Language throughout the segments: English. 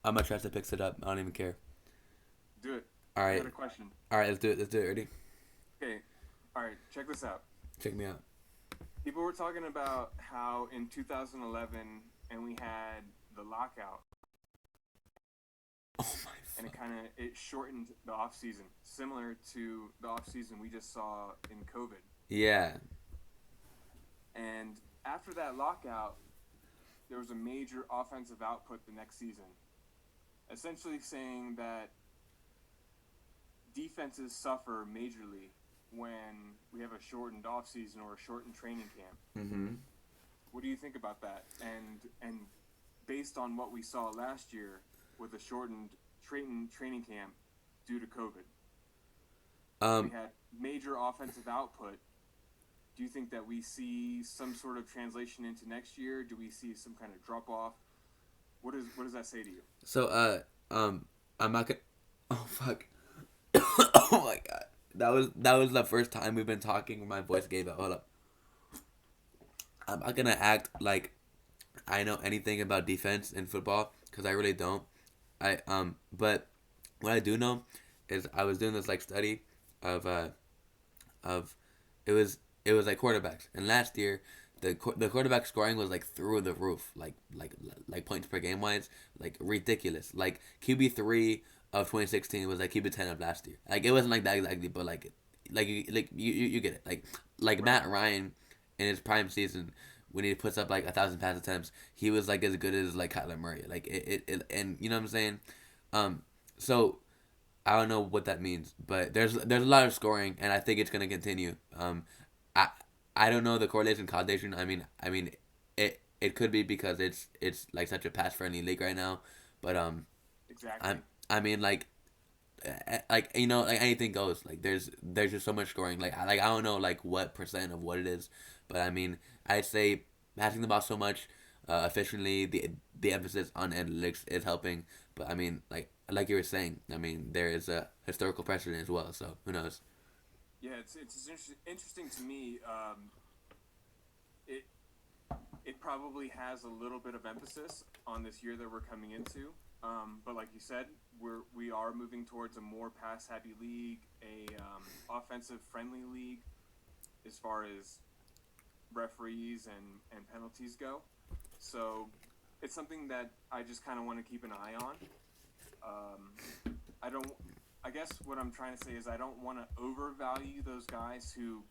I'm gonna trust to picks it up. I don't even care. Do it. All I right, got a question. all right. Let's do it. Let's do it. Ready? Okay. All right. Check this out. Check me out. People were talking about how in 2011 and we had the lockout Oh my and it fuck. kind of it shortened the off season, similar to the off season we just saw in COVID. Yeah. And after that lockout, there was a major offensive output the next season, essentially saying that defenses suffer majorly when we have a shortened off season or a shortened training camp. Mm-hmm. What do you think about that? And based on what we saw last year with a shortened training camp due to COVID, we Um. had major offensive output. Do you think that we see some sort of translation into next year? Do we see some kind of drop off? What does that say to you? So I'm not gonna. Oh fuck. Oh my god. That was the first time we've been talking. My voice gave out. Hold up. I'm not gonna act like I know anything about defense in football because I really don't. But what I do know is I was doing this like study of of it was it was like quarterbacks, and last year the quarterback scoring was like through the roof, like points per game wise, like ridiculous. Like QB3 of 2016 was like QB10 of last year. Like it wasn't like that exactly, but you get it. Like Right. Matt Ryan in his prime season when he puts up like 1,000 pass attempts, he was like as good as like Kyler Murray. Like and you know what I'm saying. So I don't know what that means, but there's a lot of scoring, and I think it's gonna continue. I I don't know the correlation causation. I mean, it could be because it's like such a pass friendly league right now, but Exactly. I mean like like anything goes. Like there's just so much scoring. Like I don't know like what percent of what it is, but I mean I'd say passing the ball so much efficiently, the emphasis on analytics is helping. But I mean like you were saying, I mean there is a historical precedent as well. So who knows? Yeah, it's interesting to me. It it probably has a little bit of emphasis on this year that we're coming into. But like you said, we are moving towards a more pass happy league, a offensive friendly league as far as referees and penalties go. So it's something that I just kind of want to keep an eye on. I don't. I guess what I'm trying to say is I don't want to overvalue those guys who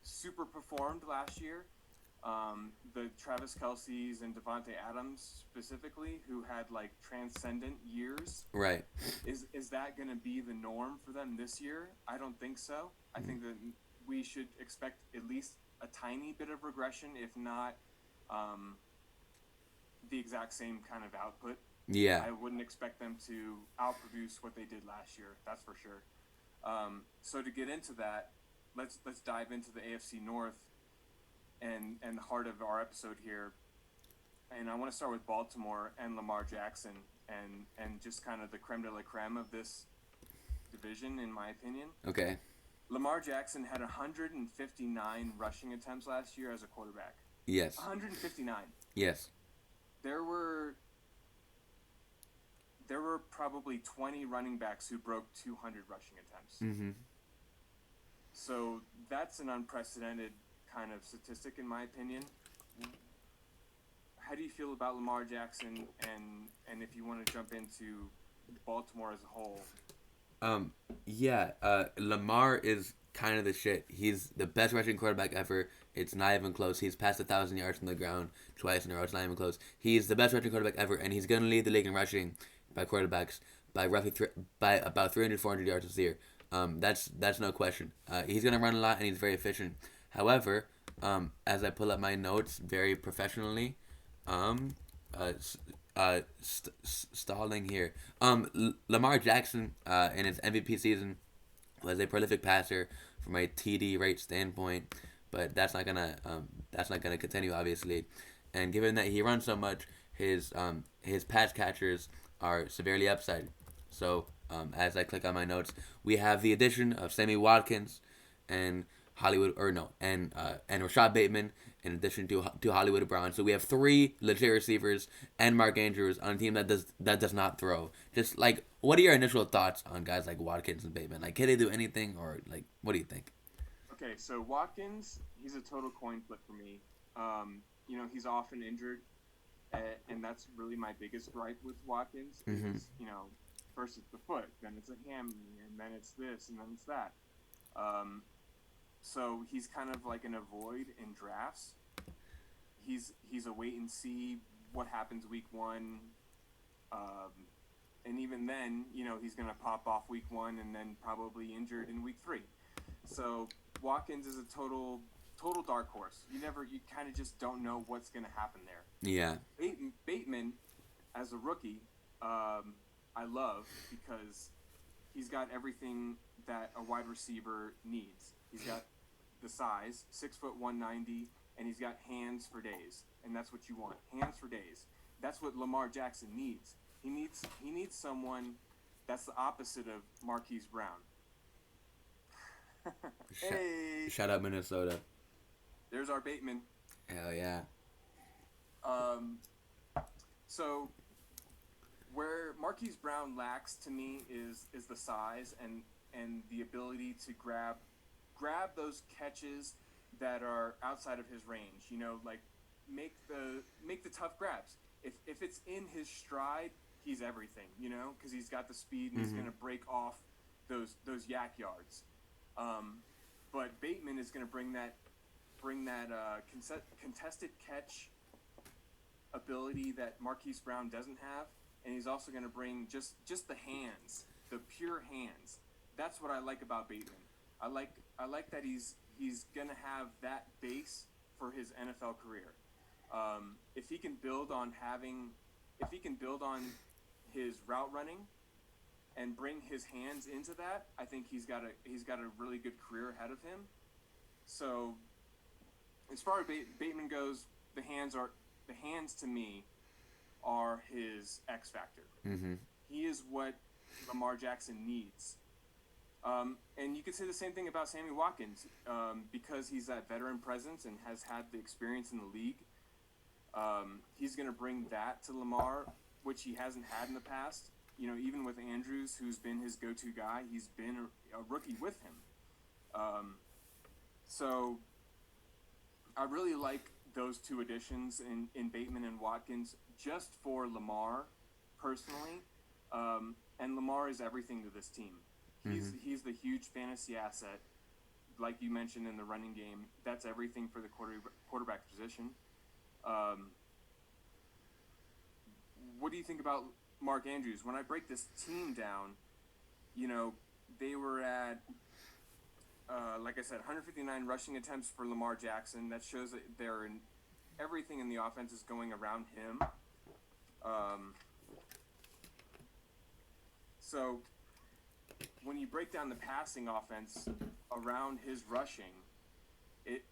super performed last year. The Travis Kelsey's and Devonte Adams specifically, who had like transcendent years. Right. Is that going to be the norm for them this year? I don't think so. I think that we should expect at least a tiny bit of regression, if not um, the exact same kind of output. Yeah. I wouldn't expect them to outproduce what they did last year. That's for sure. So to get into that, let's dive into the AFC North and the heart of our episode here. And I want to start with Baltimore and Lamar Jackson and just kind of the creme de la creme of this division, in my opinion. Okay. Lamar Jackson had 159 rushing attempts last year as a quarterback. Yes. 159. Yes. There were there were probably 20 running backs who broke 200 rushing attempts. Mm-hmm. So that's an unprecedented kind of statistic, in my opinion. How do you feel about Lamar Jackson, and if you want to jump into Baltimore as a whole? Um, yeah, Lamar is kind of the shit. He's the best rushing quarterback ever. It's not even close. He's passed 1,000 yards from the ground twice in a row. It's not even close. He's the best rushing quarterback ever, and he's gonna lead the league in rushing by quarterbacks by by about 300 400 yards this year. That's no question. He's gonna run a lot, and he's very efficient. However, as I pull up my notes very professionally, um, uh, stalling here. Lamar Jackson in his MVP season was a prolific passer from a TD rate standpoint, but that's not gonna continue obviously. And given that he runs so much, his pass catchers are severely upside. So as I click on my notes, we have the addition of Sammy Watkins and Hollywood or no, and Rashad Bateman in addition to Hollywood Brown. So we have three legit receivers and Mark Andrews on a team that does not throw. Just like, what are your initial thoughts on guys like Watkins and Bateman? Like, can they do anything, or like, what do you think? Okay, so Watkins, he's a total coin flip for me. He's often injured, and that's really my biggest gripe with Watkins. Mm-hmm. Is first it's the foot, then it's a hammy, and then it's this, and then it's that. So he's kind of like an avoid in drafts. He's a wait and see what happens week one, and even then, he's gonna pop off week one and then probably injured in week three. So Watkins is a total dark horse. You kind of just don't know what's gonna happen there. Yeah. Bateman, as a rookie, I love because he's got everything that a wide receiver needs. He's got the size, 6'1", 190, and he's got hands for days, and that's what you want. Hands for days. That's what Lamar Jackson needs. He needs someone that's the opposite of Marquise Brown. Hey, Shout out Minnesota. there's our Bateman. Hell yeah. So where Marquise Brown lacks to me is the size and the ability to grab those catches that are outside of his range. Like make the tough grabs. If it's in his stride, he's everything. Because he's got the speed and he's gonna break off those yak yards. But Bateman is gonna bring that contested catch ability that Marquise Brown doesn't have, and he's also going to bring just the hands, the pure hands. That's what I like about Bateman. I like that he's going to have that base for his NFL career. If he can build on his route running and bring his hands into that, I think he's got a really good career ahead of him. So as far as Bateman goes, the hands to me are his X factor. Mm-hmm. He is what Lamar Jackson needs. And you could say the same thing about Sammy Watkins, because he's that veteran presence and has had the experience in the league. He's going to bring that to Lamar, which he hasn't had in the past. Even with Andrews, who's been his go-to guy, he's been a rookie with him. So I really like those two additions in Bateman and Watkins just for Lamar personally. And Lamar is everything to this team. He's the huge fantasy asset, like you mentioned in the running game. That's everything for the quarterback position. What do you think about Mark Andrews? When I break this team down, they were at, like I said, 159 rushing attempts for Lamar Jackson. That shows that everything in the offense is going around him. So when you break down the passing offense around his rushing, it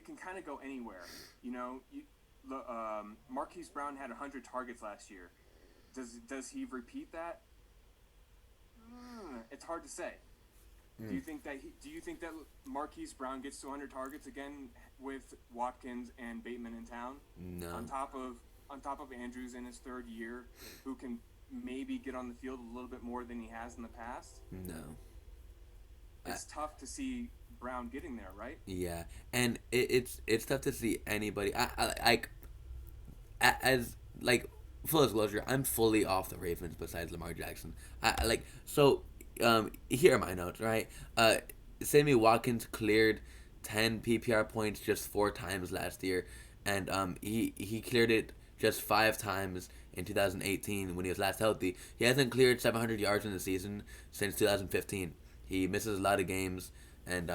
can kind of go anywhere. Marquise Brown had 100 targets last year. Does he repeat that? It's hard to say. Do you think that Marquise Brown gets to 100 targets again with Watkins and Bateman in town? No. On top of Andrews in his third year, who can maybe get on the field a little bit more than he has in the past? No. It's tough to see Brown getting there, right? Yeah, and it's tough to see anybody. As full disclosure, I'm fully off the Ravens besides Lamar Jackson. Here are my notes, right? Sammy Watkins cleared 10 PPR points just 4 times last year, and he cleared it just 5 times in 2018 when he was last healthy. He hasn't cleared 700 yards in the season since 2015. He misses a lot of games, and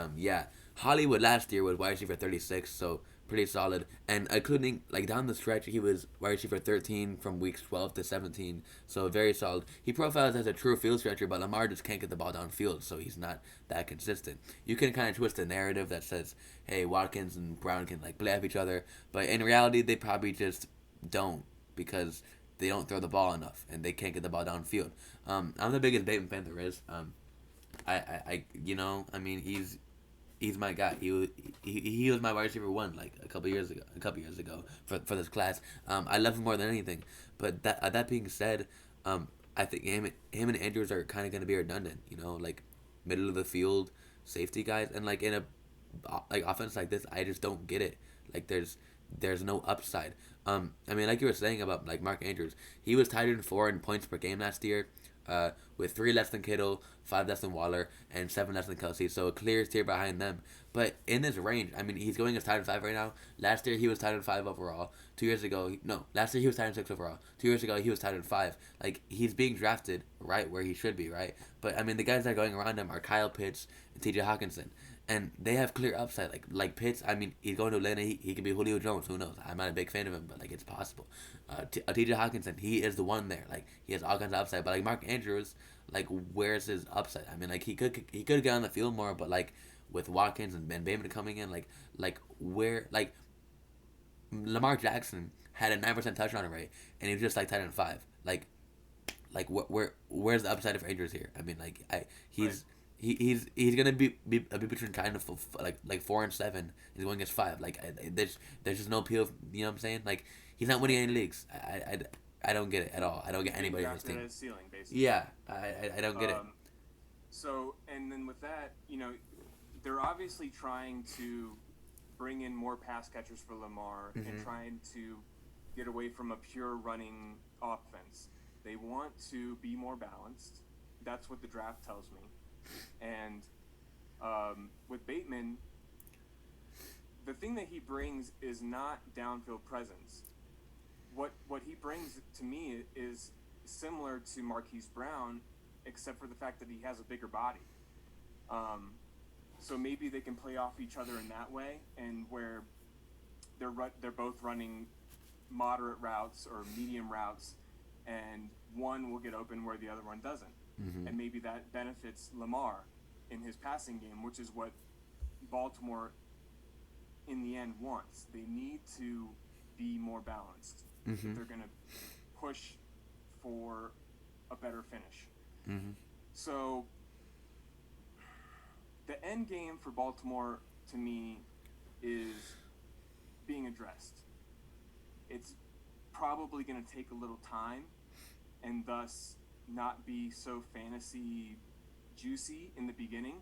Hollywood last year was wide receiver 36, so pretty solid. And including down the stretch, he was wide receiver 13 from weeks 12 to 17, so very solid. He profiles as a true field stretcher, but Lamar just can't get the ball downfield, so he's not that consistent. You can kind of twist the narrative that says, hey, Watkins and Brown can play off each other, but in reality, they probably just don't, because they don't throw the ball enough and they can't get the ball downfield. I'm the biggest Bateman fan there is. he's my guy. He was my wide receiver one like a couple years ago for this class. I love him more than anything. But that being said, I think him and Andrews are kind of gonna be redundant. You know, like middle of the field safety guys, and like in a like offense like this, I just don't get it. Like there's no upside. I mean, like you were saying about like Mark Andrews, he was tied in four in points per game last year, with three less than Kittle, five less than Waller, and seven less than Kelsey. So a clear tier behind them. But in this range, I mean, he's going as tied in five right now. Last year he was tied in five overall. 2 years ago, no, last year he was tied in six overall. 2 years ago he was tied in five. Like he's being drafted right where he should be, right? But I mean, the guys that are going around him are Kyle Pitts and T.J. Hawkinson. And they have clear upside. Like Pitts, I mean, he's going to Atlanta. He could be Julio Jones. Who knows? I'm not a big fan of him, but like it's possible. T.J. Hawkinson, he is the one there. Like he has all kinds of upside. But like Mark Andrews, like where's his upside? I mean, like he could get on the field more, but like with Watkins and Ben Bateman coming in, like where like Lamar Jackson had a 9% touchdown rate, and he was just like tight end five. Like where's the upside of Andrews here? I mean, like he's. Right. He's gonna be between kind of like 4 and 7. He's going as 5. Like there's just no appeal. You know what I'm saying? Like he's not winning any leagues. I don't get it at all. I don't get anybody on this team. His ceiling, basically. Yeah, I don't get it. So and then with that, you know, they're obviously trying to bring in more pass catchers for Lamar and trying to get away from a pure running offense. They want to be more balanced. That's what the draft tells me. And with Bateman, the thing that he brings is not downfield presence. What he brings to me is similar to Marquise Brown, except for the fact that he has a bigger body. So maybe they can play off each other in that way, and where they're both running moderate routes or medium routes, and one will get open where the other one doesn't. And maybe that benefits Lamar in his passing game, which is what Baltimore in the end wants. They need to be more balanced if they're going to push for a better finish. So the end game for Baltimore, to me, is being addressed. It's probably going to take a little time, and thus not be so fantasy juicy in the beginning.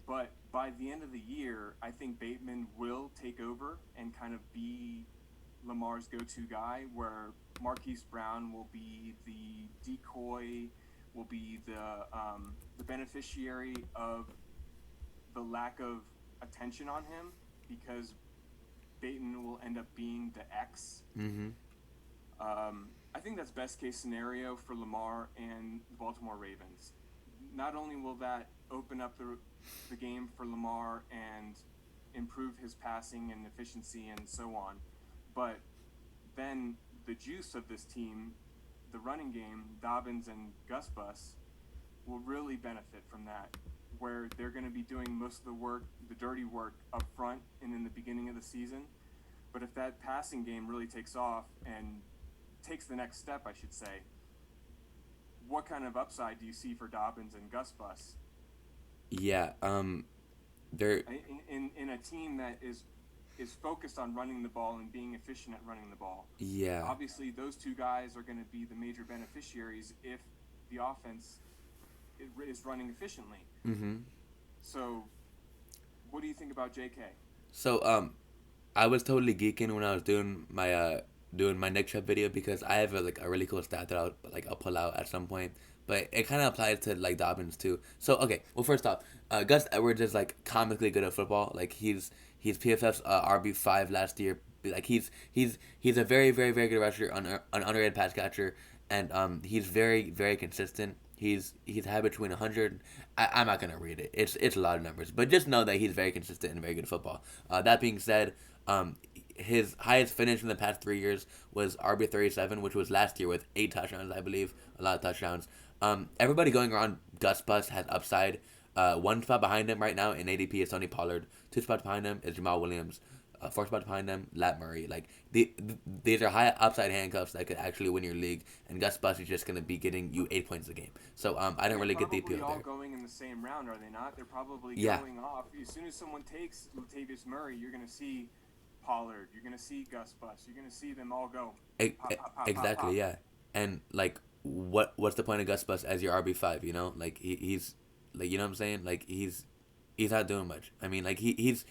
But by the end of the year, I think Bateman will take over and kind of be Lamar's go-to guy, where Marquise Brown will be the decoy, will be the beneficiary of the lack of attention on him, because Bateman will end up being the X. I think that's best case scenario for Lamar and the Baltimore Ravens. Not only will that open up the game for Lamar and improve his passing and efficiency and so on, but then the juice of this team, the running game, Dobbins and Gus Bus, will really benefit from that, where they're going to be doing most of the work, the dirty work, up front and in the beginning of the season. But if that passing game really takes off and takes the next step, I should say, what kind of upside do you see for Dobbins and Gus Bus? Yeah, they're in a team that is focused on running the ball and being efficient at running the ball. Yeah. Obviously, those two guys are going to be the major beneficiaries if the offense is running efficiently. So, what do you think about JK? So, I was totally geeking when I was doing my Nick Chubb video, because I have a really cool stat that I'll pull out at some point, but it kind of applies to like Dobbins too. So okay, well, first off, Gus Edwards is like comically good at football. Like he's PFF's RB5 last year. Like he's a very very very good rusher, an underrated pass catcher, and he's very very consistent. He's had between 100. I'm not gonna read it. It's a lot of numbers, but just know that he's very consistent and very good at football. That being said, his highest finish in the past 3 years was RB37, which was last year with 8 touchdowns, I believe. A lot of touchdowns. Everybody going around Gus Bus has upside. One spot behind him right now in ADP is Tony Pollard. 2 spots behind him is Jamal Williams. a four spot behind them, Lat Murray. Like these are high upside handcuffs that could actually win your league, and Gus Bus is just gonna be getting you 8 points a game. So I And don't they're really get the probably appeal all there. going in the same round, are they not? They're probably Yeah, going off. As soon as someone takes Latavius Murray, you're going to see Pollard. You're going to see Gus Bus. You're going to see them all go pop, pop, pop, pop, exactly. pop. Yeah, and like what's the point of Gus Bus as your RB5? You know, like he's like you know what I'm saying. Like he's not doing much. I mean, like he's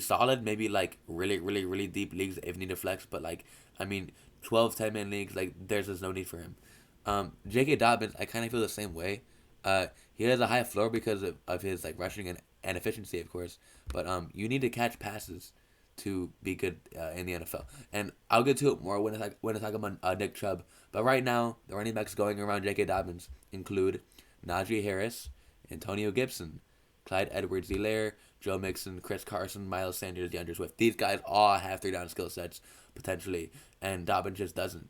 solid. Maybe like really deep leagues if need to flex. But like I mean, 12 10 man leagues. Like there's just no need for him. J.K. Dobbins, I kind of feel the same way. He has a high floor because of his like rushing and efficiency, of course. But you need to catch passes to be good in the NFL. And I'll get to it more when I talk about Nick Chubb. But right now, the running backs going around J.K. Dobbins include Najee Harris, Antonio Gibson, Clyde Edwards-Helaire, Joe Mixon, Chris Carson, Miles Sanders, DeAndre Swift. These guys all have 3 down skill sets potentially, and Dobbins just doesn't.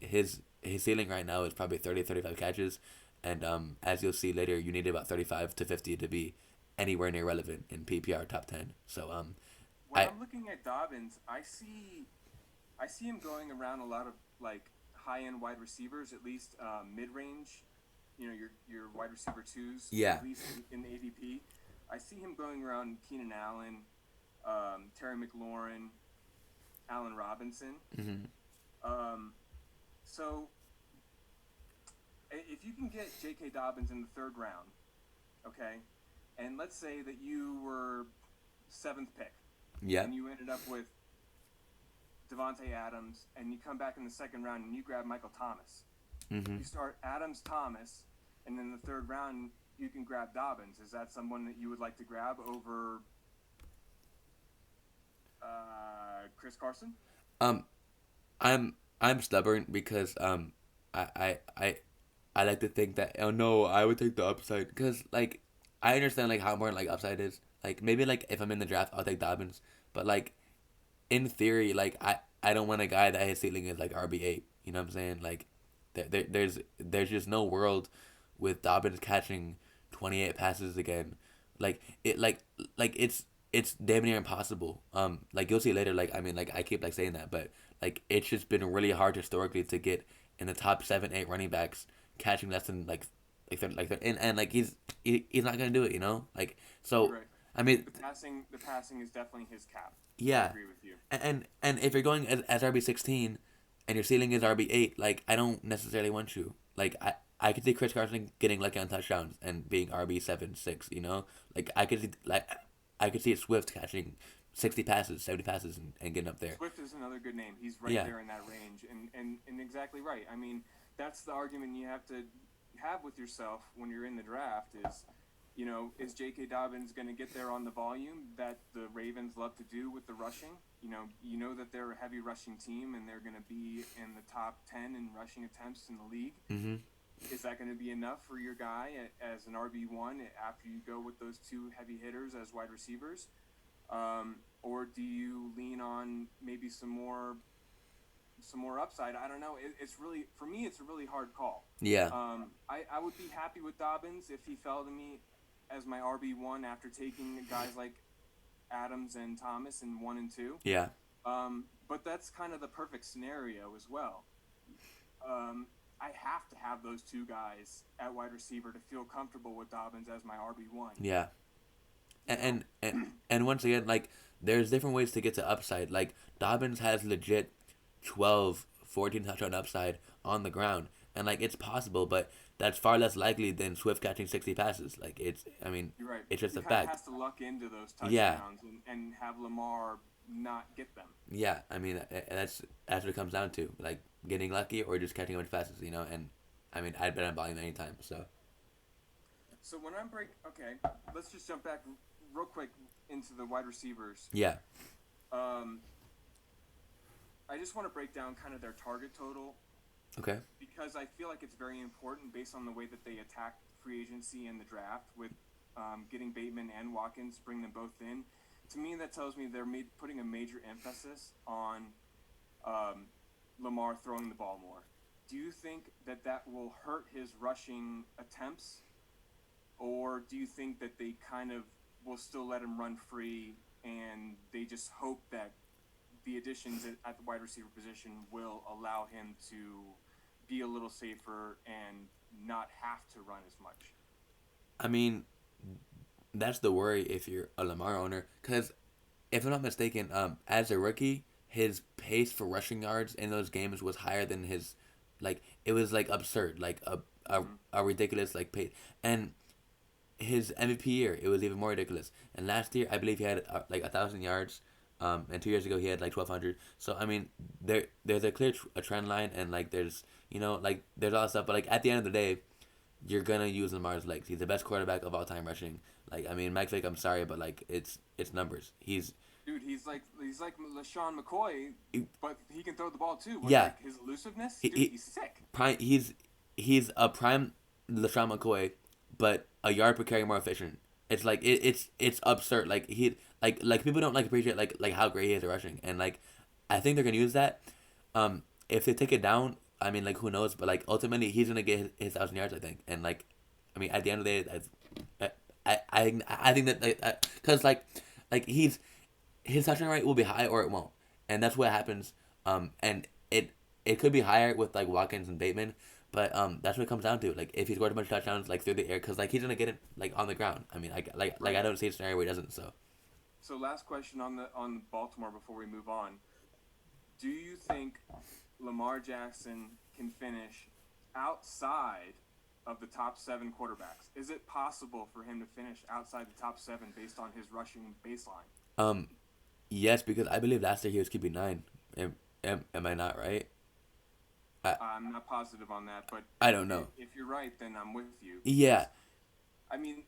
His ceiling right now is probably 30, 35 catches, and as you'll see later, you need about 35 to 50 to be anywhere near relevant in PPR top 10. So When I I'm looking at Dobbins, I see him going around a lot of like high end wide receivers, at least mid range. You know, your wide receiver twos, yeah. at least in the ADP. I see him going around Keenan Allen, Terry McLaurin, Allen Robinson. Mm-hmm. So if you can get J.K. Dobbins in the 3rd round, okay, and let's say that you were 7th pick, Yeah. and you ended up with Devontae Adams, and you come back in the 2nd round and you grab Michael Thomas. Mm-hmm. You start Adams, Thomas, and then the 3rd round you can grab Dobbins. Is that someone that you would like to grab over Chris Carson? I'm stubborn because I I I like to think that oh no I would take the upside because like I understand like how important like upside is like maybe like if I'm in the draft I'll take Dobbins but like in theory like I don't want a guy that his ceiling is like RB8 you know what I'm saying like there's just no world with Dobbins catching 28 passes again like it's damn near impossible. Like you'll see later. Like I mean, like I keep like saying that, but like it's just been really hard historically to get in the top 7, 8 running backs catching less than and like he's not gonna do it. You know, like so. Right. I mean, The passing is definitely his cap. I yeah, agree with you. and if you're going as RB16 and your ceiling is RB8, like I don't necessarily want you. Like I could see Chris Carson getting lucky on touchdowns and being RB7, 6. You know, like I could see Swift catching 60 passes, 70 passes, and getting up there. Swift is another good name. He's right Yeah. there in that range, and exactly right. I mean, that's the argument you have to have with yourself when you're in the draft is, you know, is J.K. Dobbins going to get there on the volume that the Ravens love to do with the rushing? You know that they're a heavy rushing team, and they're going to be in the top 10 in rushing attempts in the league. Mm-hmm. Is that going to be enough for your guy as an RB1 after you go with those 2 heavy hitters as wide receivers? Or do you lean on maybe some more upside? I don't know. It's really, for me, it's a really hard call. Yeah. I would be happy with Dobbins if he fell to me as my RB1 after taking guys like Adams and Thomas in 1 and 2. Yeah. But that's kind of the perfect scenario as well. I have to have those 2 guys at wide receiver to feel comfortable with Dobbins as my RB1. Yeah. And once again, like there's different ways to get to upside. Like Dobbins has legit 12, 14 touchdown upside on the ground, and like it's possible, but that's far less likely than Swift catching 60 passes. Like I mean, You're right. it's just he a fact. Has to luck into those touchdowns Yeah. and have Lamar not get them. Yeah, I mean that's what it comes down to, like getting lucky or just catching a bunch of passes, you know. And I mean, I'd bet on volume anytime. So when I'm okay, let's just jump back real quick into the wide receivers. Yeah. I just want to break down kind of their target total. Okay. Because I feel like it's very important based on the way that they attack free agency and the draft with getting Bateman and Watkins, bring them both in. To me, that tells me they're putting a major emphasis on Lamar throwing the ball more. Do you think that will hurt his rushing attempts? Or do you think that they kind of will still let him run free and they just hope that the additions at the wide receiver position will allow him to be a little safer and not have to run as much. I mean, that's the worry if you're a Lamar owner, because if I'm not mistaken, as a rookie, his pace for rushing yards in those games was higher than his, like it was like absurd, like Mm-hmm. a ridiculous like pace, and his MVP year it was even more ridiculous. And last year, I believe he had like 1,000 yards, and 2 years ago he had like 1,200. So I mean, there's a clear a trend line, and like there's like there's all that stuff, but like at the end of the day, you're gonna use Lamar's legs. He's the best quarterback of all time rushing. Like I mean, Mike Vick, I'm sorry, but like it's numbers. Dude, he's like LaShawn McCoy, but he can throw the ball too. With Yeah, like his elusiveness, he, dude, he he's sick. prime. He's a prime LaShawn McCoy, but a yard per carry more efficient. It's like it's absurd. Like like people don't like appreciate like how great he is at rushing, and like I think they're gonna use that. If they take it down, I mean like who knows, but like ultimately he's gonna get his 1,000 yards, I think, and like I mean at the end of the day, I think that because like his touchdown rate will be high or it won't, and that's what happens. And it could be higher with like Watkins and Bateman, but that's what it comes down to. Like if he scores a bunch of touchdowns like through the air, because like he's gonna get it like on the ground. I mean like I Right. don't see a scenario where he doesn't. So So last question on Baltimore before we move on. Do you think Lamar Jackson can finish outside of the top 7 quarterbacks? Is it possible for him to finish outside the top 7 based on his rushing baseline? um yes, because I believe last year he was QB9. Am I not right? I I'm not positive on that, but I don't know. if you're right, then I'm with you. Yeah, I mean,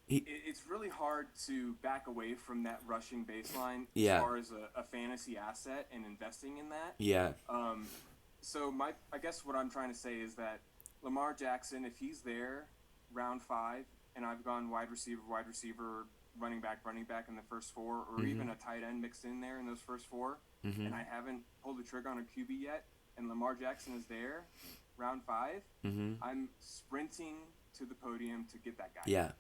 he it's really hard to back away from that rushing baseline as yeah far as a fantasy asset and investing in that. yeah Um, so I guess what I'm trying to say is that Lamar Jackson, if he's there round 5, and I've gone wide receiver, running back in the first 4, or mhm even a tight end mixed in there in those first 4, and mhm I haven't pulled the trigger on a QB yet, and Lamar Jackson is there round 5, mhm I'm sprinting to the podium to get that guy. yeah.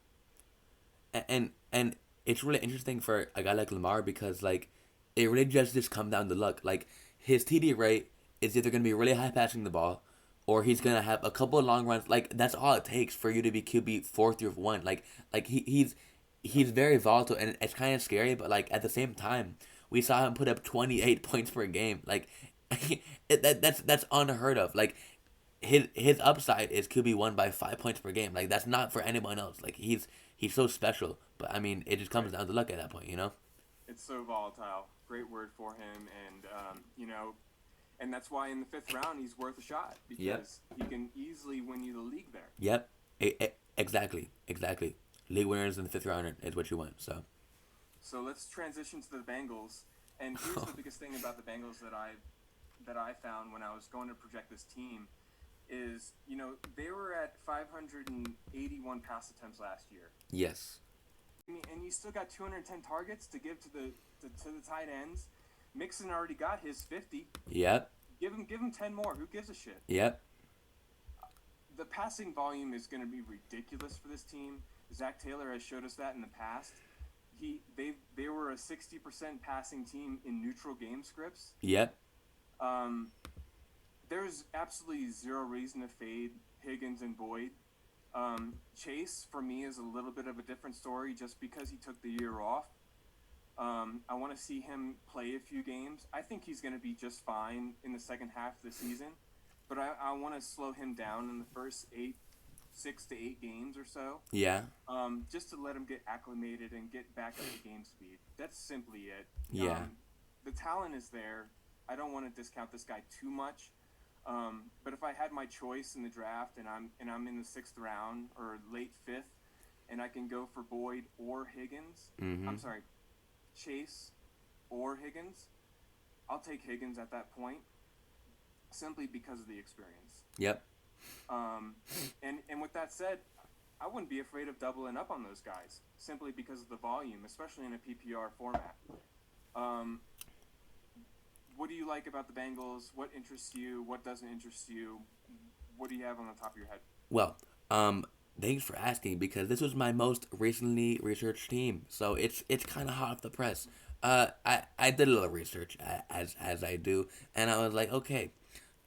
And it's really interesting for a guy like Lamar because like it really just come down to luck. Like his TD rate is either gonna be really high passing the ball, or he's Mm-hmm. gonna have a couple of long runs. Like that's all it takes for you to be QB 4 through 1. Like he's very volatile, and it's kind of scary. But like at the same time, we saw him put up 28 points per game. Like that's unheard of. Like his upside is QB1 by 5 points per game. Like that's not for anyone else. Like he's so special. But I mean, it just comes Right. down to luck at that point, you know. It's so volatile. Great word for him, and and that's why in the 5th round he's worth a shot Yep. because he can easily win you the league there. Yep. Exactly. League winners in the 5th round is what you want. So. So let's transition to the Bengals. And here's the biggest thing about the Bengals that I found when I was going to project this team is they were at 581 pass attempts last year. Yes. I mean, and you still got 210 targets to give to the tight ends. Mixon already got his 50. Yep. Give him 10 more. Who gives a shit? Yep. The passing volume is going to be ridiculous for this team. Zach Taylor has showed us that in the past. They were a 60% passing team in neutral game scripts. Yep. There's absolutely zero reason to fade Higgins and Boyd. Chase, for me, is a little bit of a different story just because he took the year off. I want to see him play a few games. I think he's going to be just fine in the second half of the season, but I want to slow him down in the first 6 to 8 games or so. Yeah. Just to let him get acclimated and get back up to game speed. That's simply it. Yeah. The talent is there. I don't want to discount this guy too much. But if I had my choice in the draft and I'm in the 6th round or late 5th, and I can go for Boyd or Higgins, Mm-hmm. I'm sorry, Chase or Higgins, I'll take Higgins at that point, simply because of the experience. Yep. And with that said, I wouldn't be afraid of doubling up on those guys simply because of the volume, especially in a PPR format. What do you like about the Bengals? What interests you? What doesn't interest you? What do you have on the top of your head? Well, Thanks for asking because this was my most recently researched team, so it's kind of hot off the press. I did a little research as I do, and I was like, okay,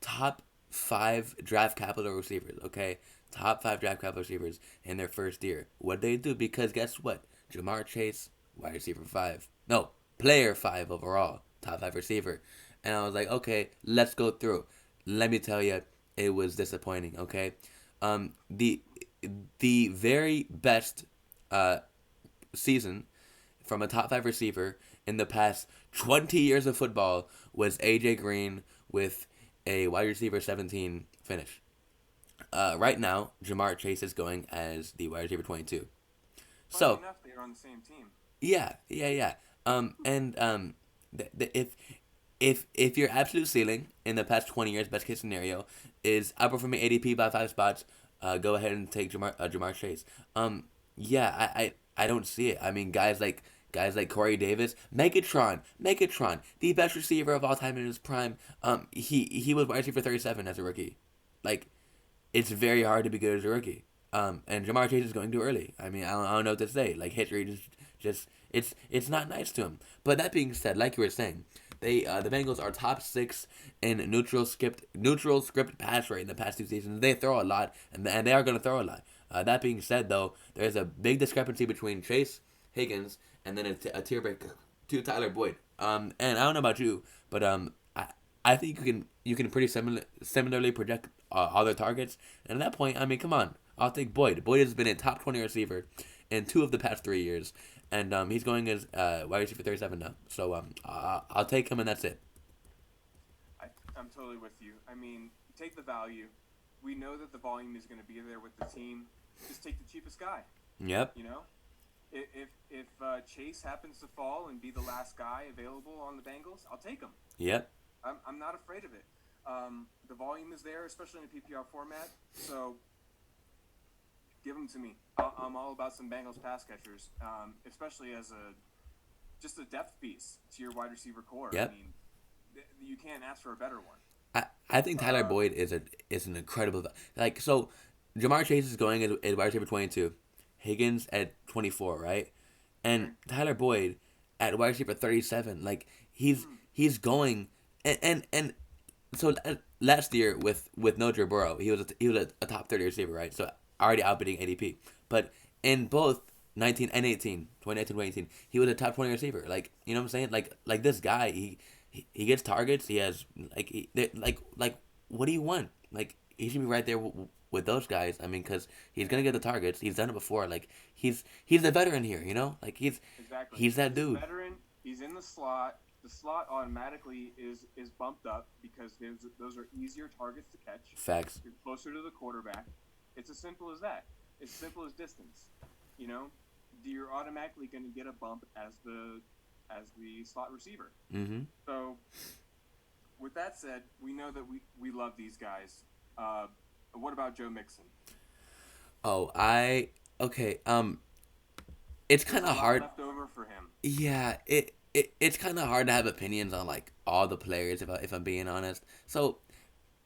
top five draft capital receivers. Okay, top five draft capital receivers in their first year. What they do? Because guess what? Jamar Chase, wide receiver five. No, player five overall, top five receiver. And I was like, okay, let's go through. Let me tell you, it was disappointing. Okay, um, the the very best uh, season from a top five receiver in the past 20 years of football was AJ Green with a wide receiver 17 finish. Right now, Jamar Chase is going as the wide receiver 22. Funny So, enough, they are on the same team. yeah. And if your absolute ceiling in the past 20 years, best case scenario, is outperforming ADP by 5 spots, go ahead and take Jamar Chase. Yeah, I don't see it. I mean, guys like Corey Davis, Megatron, the best receiver of all time in his prime. He was wide receiver 37 as a rookie. Like, it's very hard to be good as a rookie. And Jamar Chase is going too early. I mean, I don't know what to say. Like, history just it's not nice to him. But that being said, like you were saying, the Bengals are top six in neutral script pass rate in the past 2 seasons. They throw a lot, and they are going to throw a lot. That being said, though, there's a big discrepancy between Chase, Higgins, and then a tier break to Tyler Boyd. And I don't know about you, but I think you can pretty similarly project other targets. And at that point, I mean, come on, I'll take Boyd. Boyd has been a top 20 receiver in 2 of the past 3 years, and he's going as wide receiver 37 now. So I'll take him, and that's it. I'm totally with you. I mean, take the value. We know that the volume is going to be there with the team. Just take the cheapest guy. Yep. You know, if Chase happens to fall and be the last guy available on the Bengals, I'll take him. Yep. I'm not afraid of it. The volume is there, especially in a PPR format. So give them to me. I'm all about some Bengals pass catchers, especially as just a depth piece to your wide receiver core. Yep. I mean, you can't ask for a better one. I think Tyler Boyd is an incredible, like, so Jamar Chase is going as wide receiver 22, Higgins at 24, right, and Tyler Boyd at wide receiver 37. Like, he's going, and so last year with no Joe Burrow, he was a top 30 receiver, right? So already outbidding ADP, but in both 19 and 18, 2019, 2018, he was a top 20 receiver. Like, you know what I'm saying? Like this guy, he gets targets. He has like what do you want? Like, he should be right there with those guys. I mean, because he's gonna get the targets. He's done it before. Like, he's the veteran here. You know, like Exactly. he's that He's a dude. veteran. He's in the slot. The slot automatically is bumped up because those are easier targets to catch. Facts. You're closer to the quarterback. It's as simple as that. It's simple as distance. You know, you're automatically going to get a bump as the slot receiver. Mm-hmm. So, with that said, we know that we love these guys. What about Joe Mixon? Oh, okay. It's kind of hard. Left over for him. Yeah, it's kind of hard to have opinions on, like, all the players, if I'm being honest. So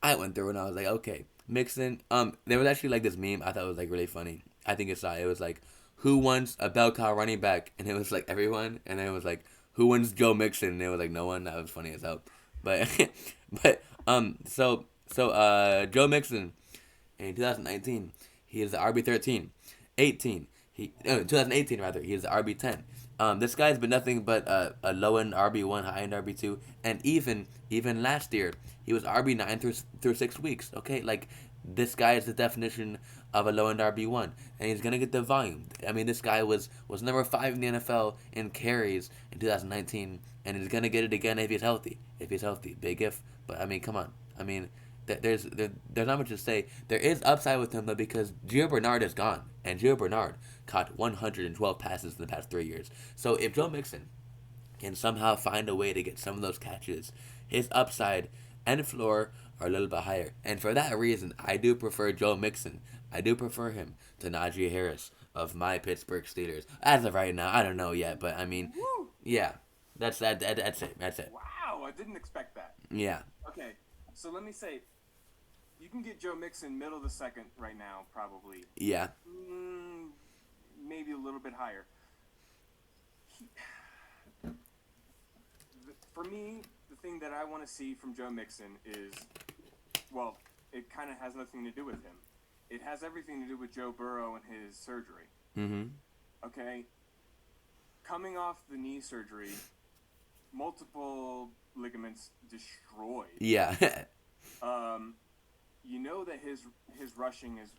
I went through and I was like, okay, Mixon. There was actually, like, this meme I thought was, like, really funny. I think it was like, who wants a bell cow running back? And it was like everyone, and then it was like, who wants Joe Mixon? And it was like no one. That was funny as hell. But so Joe Mixon in 2019, he is the RB13. 18, 2018 rather, he is the RB10. This guy's been nothing but a low end RB1, high end RB2, and even last year he was RB9 through 6 weeks. Okay, like, this guy is the definition of a low end RB1, and he's gonna get the volume. I mean, this guy was number 5 in the NFL in carries in 2019, and he's gonna get it again if he's healthy. Big if, but I mean, come on. I mean, there's not much to say. There is upside with him though, because Gio Bernard is gone, and Gio Bernard caught 112 passes in the past 3 years. So if Joe Mixon can somehow find a way to get some of those catches, his upside and floor are a little bit higher. And for that reason, I do prefer Joe Mixon. I do prefer him to Najee Harris of my Pittsburgh Steelers. As of right now, I don't know yet, but I mean, Woo! yeah, that's it. That's it. Wow, I didn't expect that. Yeah. Okay, so let me say, You can get Joe Mixon middle of the second right now, probably. Yeah. Maybe a little bit higher. For me, the thing that I want to see from Joe Mixon is, well, it kind of has nothing to do with him. It has everything to do with Joe Burrow and his surgery. Mm-hmm. Okay? Coming off the knee surgery, multiple ligaments destroyed. Yeah. You know that his rushing is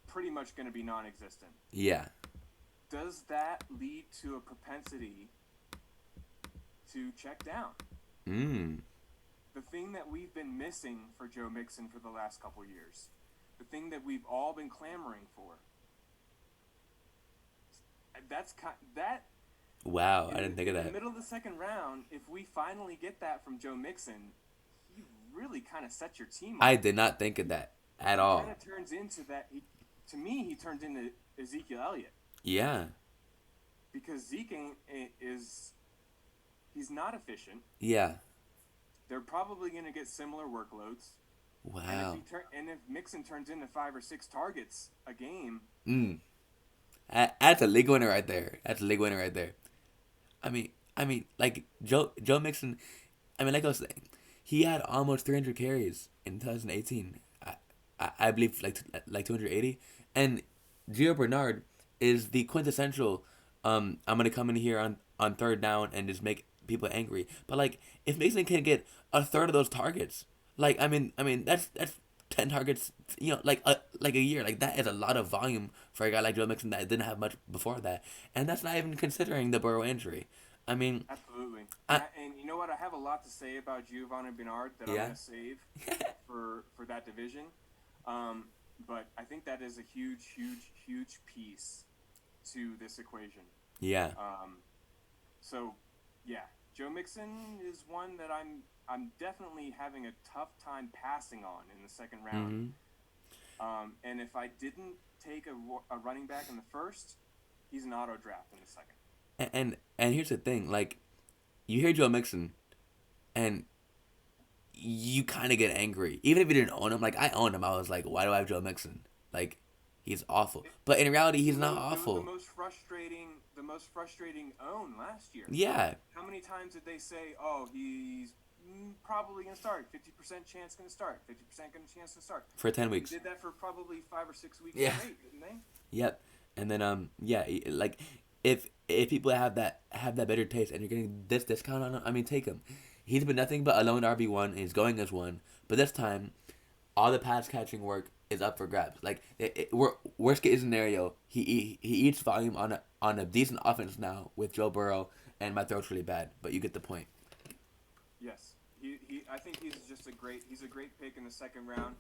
pretty much going to be non-existent. Yeah. Does that lead to a propensity to check down? The thing that we've been missing for Joe Mixon for the last couple years, the thing that we've all been clamoring for, that. Wow, I didn't think of that. In the middle of the second round, if we finally get that from Joe Mixon, he really kind of sets your team up. I did not think of that at all. He kind of turns into that. To me, he turns into Ezekiel Elliott. Yeah. Because Zeke he's not efficient. Yeah. They're probably going to get similar workloads. Wow. And if Mixon turns into 5 or 6 targets a game. That's a league winner right there. I mean, like Joe Mixon. I mean, like I was saying, he had almost 300 carries in 2018. I believe like 280. And Gio Bernard is the quintessential. I'm gonna come in here on third down and just make people angry. But like, if Mixon can get a third of those targets, like I mean that's 10 targets, like a year. Like, that is a lot of volume for a guy like Joe Mixon that didn't have much before that. And that's not even considering the Burrow injury. I mean... Absolutely. And you know what? I have a lot to say about Giovanni Bernard that I'm going to save for that division. But I think that is a huge, huge, huge piece to this equation. Yeah. So, yeah. Joe Mixon is one that I'm definitely having a tough time passing on in the second round. And if I didn't take a running back in the first, he's an auto draft in the second. And here's the thing, like, you hear Joe Mixon, and you kind of get angry. Even if you didn't own him, like, I owned him, I was like, why do I have Joe Mixon? Like, he's awful. But in reality, he's not awful. The most frustrating own last year. Yeah. How many times did they say, oh, he's probably going to start, 50% chance going to start, 50% going to chance to start. For 10 weeks. They did that for probably 5 or 6 weeks straight, didn't they? Yep. And then like, if people have that better taste and you're getting this discount on him, I mean, take him. He's been nothing but a lone RB1 and he's going as one. But this time, all the pass catching work is up for grabs. Like, worst case scenario, he eats volume on a decent offense now with Joe Burrow, and my throat's really bad, but you get the point. Yes. I think he's a great pick in the second round,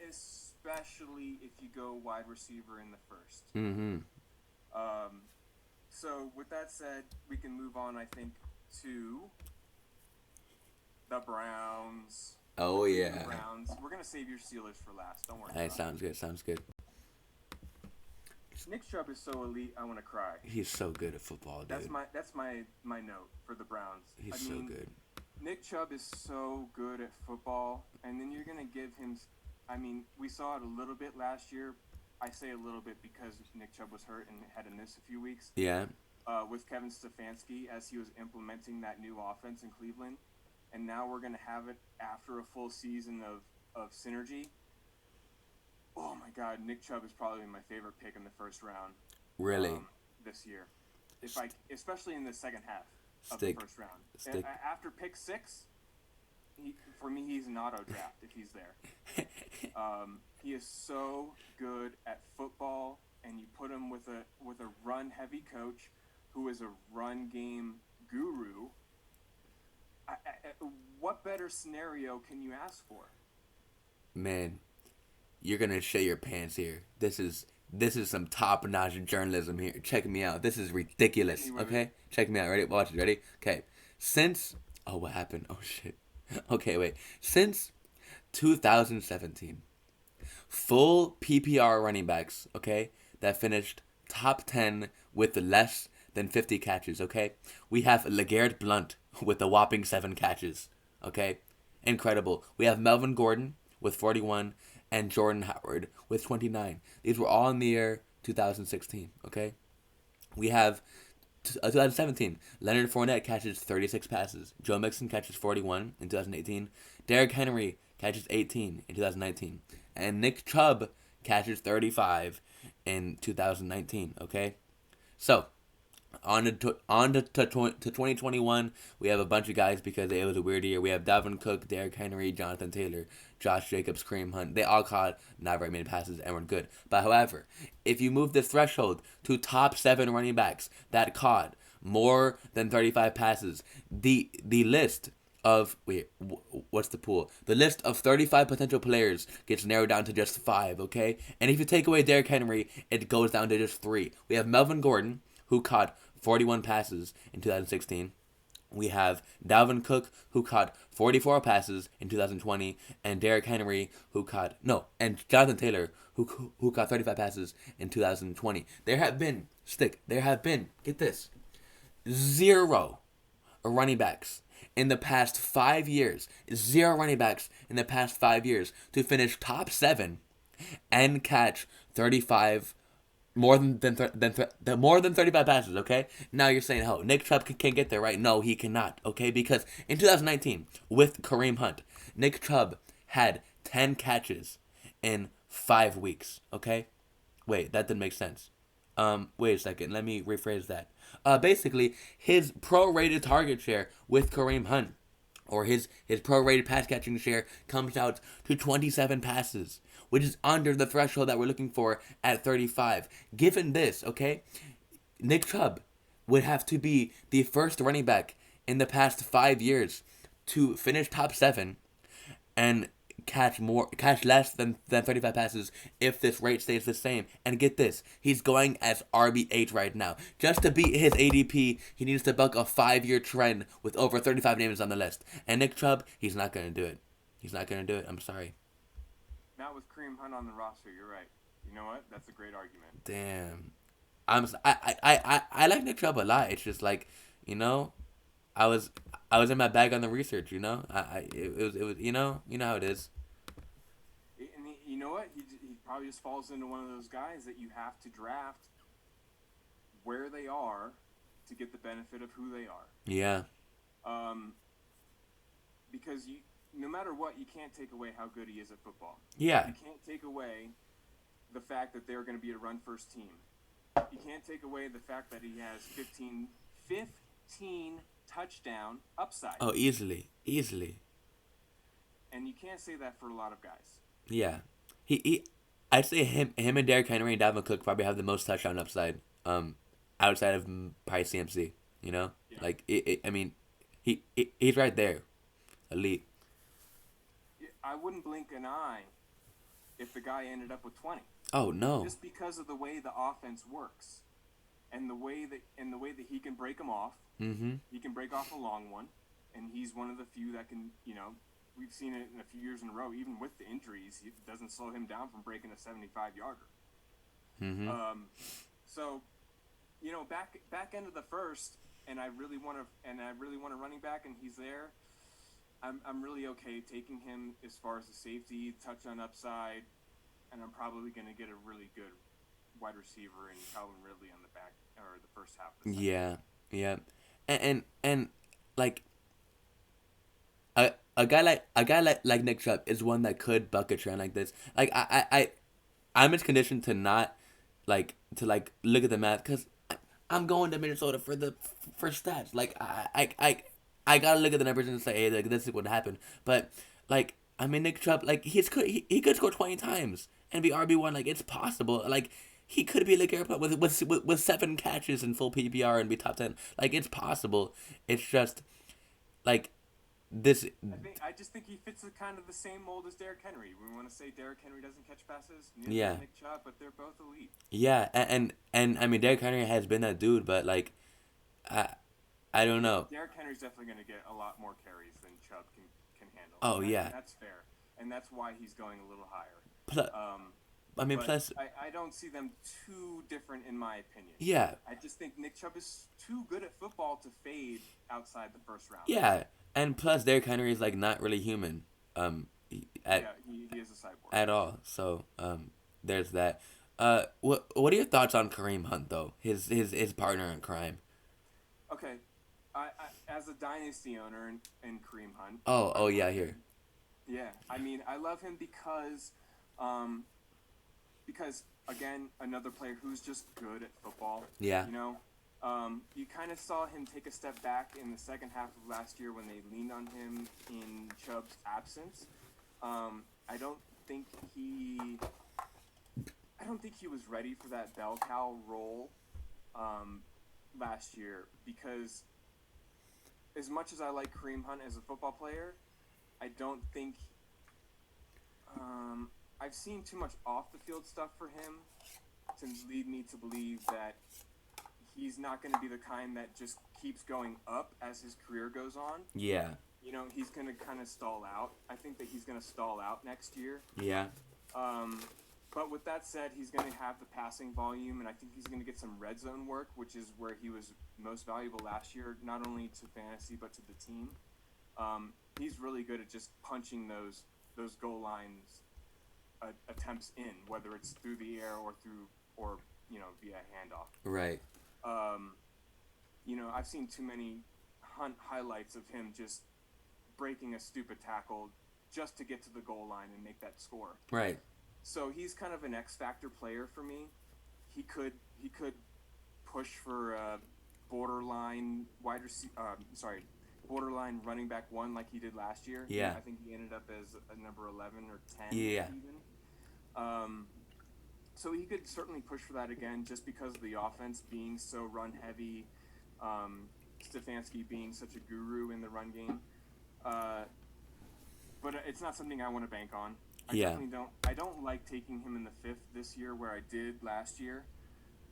especially if you go wide receiver in the first. So with that said, we can move on, I think, to the Browns. Oh yeah. The Browns. We're gonna save your Steelers for last. Don't worry. Hey, sounds good. Nick Chubb is so elite, I want to cry. He's so good at football, dude. That's my note for the Browns. He's so good. Nick Chubb is so good at football, and then you're going to give him... I mean, we saw it a little bit last year. I say a little bit because Nick Chubb was hurt and had to miss a few weeks. Yeah. With Kevin Stefanski as he was implementing that new offense in Cleveland. And now we're going to have it after a full season of synergy. Oh, my God. Nick Chubb is probably my favorite pick in the first round. Really? This year. Especially in the second half. Of Stick. The first round. After pick 6, for me, he's an auto draft if he's there. He is so good at football, and you put him with a run heavy coach who is a run game guru. What better scenario can you ask for? Man, you're gonna shit your pants here. This is some top-notch journalism here. Check me out. This is ridiculous. Okay? Check me out. Ready? Watch it. Ready? Okay. What happened? Oh, shit. Okay, wait. Since 2017, full PPR running backs, okay, that finished top 10 with less than 50 catches, okay? We have LeGarrette Blount with a whopping 7 catches, okay? Incredible. We have Melvin Gordon with 41, and Jordan Howard with 29. These were all in the year 2016. Okay, we have 2017. Leonard Fournette catches 36 passes. Joe Mixon catches 41 in 2018. Derrick Henry catches 18 in 2019, and Nick Chubb catches 35 in 2019. Okay, so on to 2021, we have a bunch of guys because it was a weird year. We have Dalvin Cook, Derrick Henry, Jonathan Taylor, Josh Jacobs, Kareem Hunt. They all caught not very many passes and were good. But however, if you move the threshold to top 7 running backs that caught more than 35 passes, the list of what's the pool? The list of 35 potential players gets narrowed down to just 5, okay? And if you take away Derrick Henry, it goes down to just 3. We have Melvin Gordon, who caught 41 passes in 2016. We have Dalvin Cook, who caught 44 passes in 2020, and Derrick Henry, and Jonathan Taylor, who caught 35 passes in 2020. There have been, get this, 0 running backs in the past 5 years. 0 running backs in the past 5 years to finish top 7 and catch 35 more than 35 passes, okay? Now you're saying, oh, Nick Chubb can't get there, right? No, he cannot, okay? Because in 2019, with Kareem Hunt, Nick Chubb had 10 catches in 5 weeks, okay? Wait, that didn't make sense. Wait a second, let me rephrase that. Basically, his prorated target share with Kareem Hunt, or his prorated pass catching share, comes out to 27 passes, which is under the threshold that we're looking for at 35. Given this, okay, Nick Chubb would have to be the first running back in the past 5 years to finish top 7 and catch less than 35 passes if this rate stays the same. And get this, he's going as RB8 right now. Just to beat his ADP, he needs to buck a 5-year trend with over 35 names on the list. And Nick Chubb, he's not going to do it. He's not going to do it. I'm sorry. Not with Kareem Hunt on the roster, you're right. You know what? That's a great argument. Damn. I like Nick Chubb a lot. It's just like, I was in my bag on the research, it was you know how it is. And you know what? He probably just falls into one of those guys that you have to draft where they are to get the benefit of who they are. Yeah. Because no matter what, you can't take away how good he is at football. Yeah. You can't take away the fact that they're going to be a run-first team. You can't take away the fact that he has 15 touchdown upside. Oh, easily. And you can't say that for a lot of guys. Yeah. I'd say him and Derrick Henry and Dalvin Cook probably have the most touchdown upside outside of probably CMC, Yeah. Like, he's right there. Elite. I wouldn't blink an eye if the guy ended up with 20. Oh no! Just because of the way the offense works, and the way that he can break them off. Mm-hmm. He can break off a long one, and he's one of the few that can. We've seen it in a few years in a row. Even with the injuries, it doesn't slow him down from breaking a 75-yarder. Mm-hmm. So, back end of the first, and I really want a running back, and he's there. I'm really okay taking him as far as the safety, touchdown upside, and I'm probably going to get a really good wide receiver in Calvin Ridley on the back or the first half of the season. Yeah. And like a guy like Nick Chubb is one that could buck a trend like this. Like I'm just conditioned to not look at the math because I'm going to Minnesota for stats. Like I gotta look at the numbers and say, hey, like, this is what happened. But Nick Chubb, he could score 20 times and be RB1. Like, it's possible. Like, he could be like Airplane with 7 catches in full PPR and be top 10. Like, it's possible. It's just like this. I just think he fits the same mold as Derrick Henry. We want to say Derrick Henry doesn't catch passes. Yeah. Nick Chubb, but they're both elite. Yeah, and I mean Derrick Henry has been that dude, but I don't know. Derrick Henry's definitely going to get a lot more carries than Chubb can handle. Oh, yeah. That's fair. And that's why he's going a little higher. Plus, I don't see them too different in my opinion. Yeah. I just think Nick Chubb is too good at football to fade outside the first round. Yeah, and plus Derrick Henry is not really human. at Yeah, he is a cyborg. at all. So there's that. What are your thoughts on Kareem Hunt though? His partner in crime. Okay, as a dynasty owner in Kareem Hunt, I Oh love yeah, him. here. Yeah, I mean, I love him um, because again, another player who's just good at football. Yeah. You know, you kind of saw him take a step back in the second half of last year when they leaned on him in Chubb's absence. I don't think he, I don't think he was ready for that bell cow role last year because as much as I like Kareem Hunt as a football player, I don't think I've seen too much off the field stuff for him to lead me to believe that he's not going to be the kind that just keeps going up as his career goes on. Yeah. You know, he's going to kind of stall out. I think that he's going to stall out next year. Yeah. But with that said, he's going to have the passing volume, and I think he's going to get some red zone work, which is where he was most valuable last year, not only to fantasy but to the team. He's really good at just punching those goal lines attempts in, whether it's through the air or via handoff. Right. I've seen too many Hunt highlights of him just breaking a stupid tackle just to get to the goal line and make that score. Right. So he's kind of an X factor player for me. He could push for a borderline borderline running back one like he did last year. Yeah. I think he ended up as a number 11 or 10 Yeah. even. So he could certainly push for that again just because of the offense being so run heavy, Stefanski being such a guru in the run game. But it's not something I want to bank on. I don't like taking him in the fifth this year where I did last year.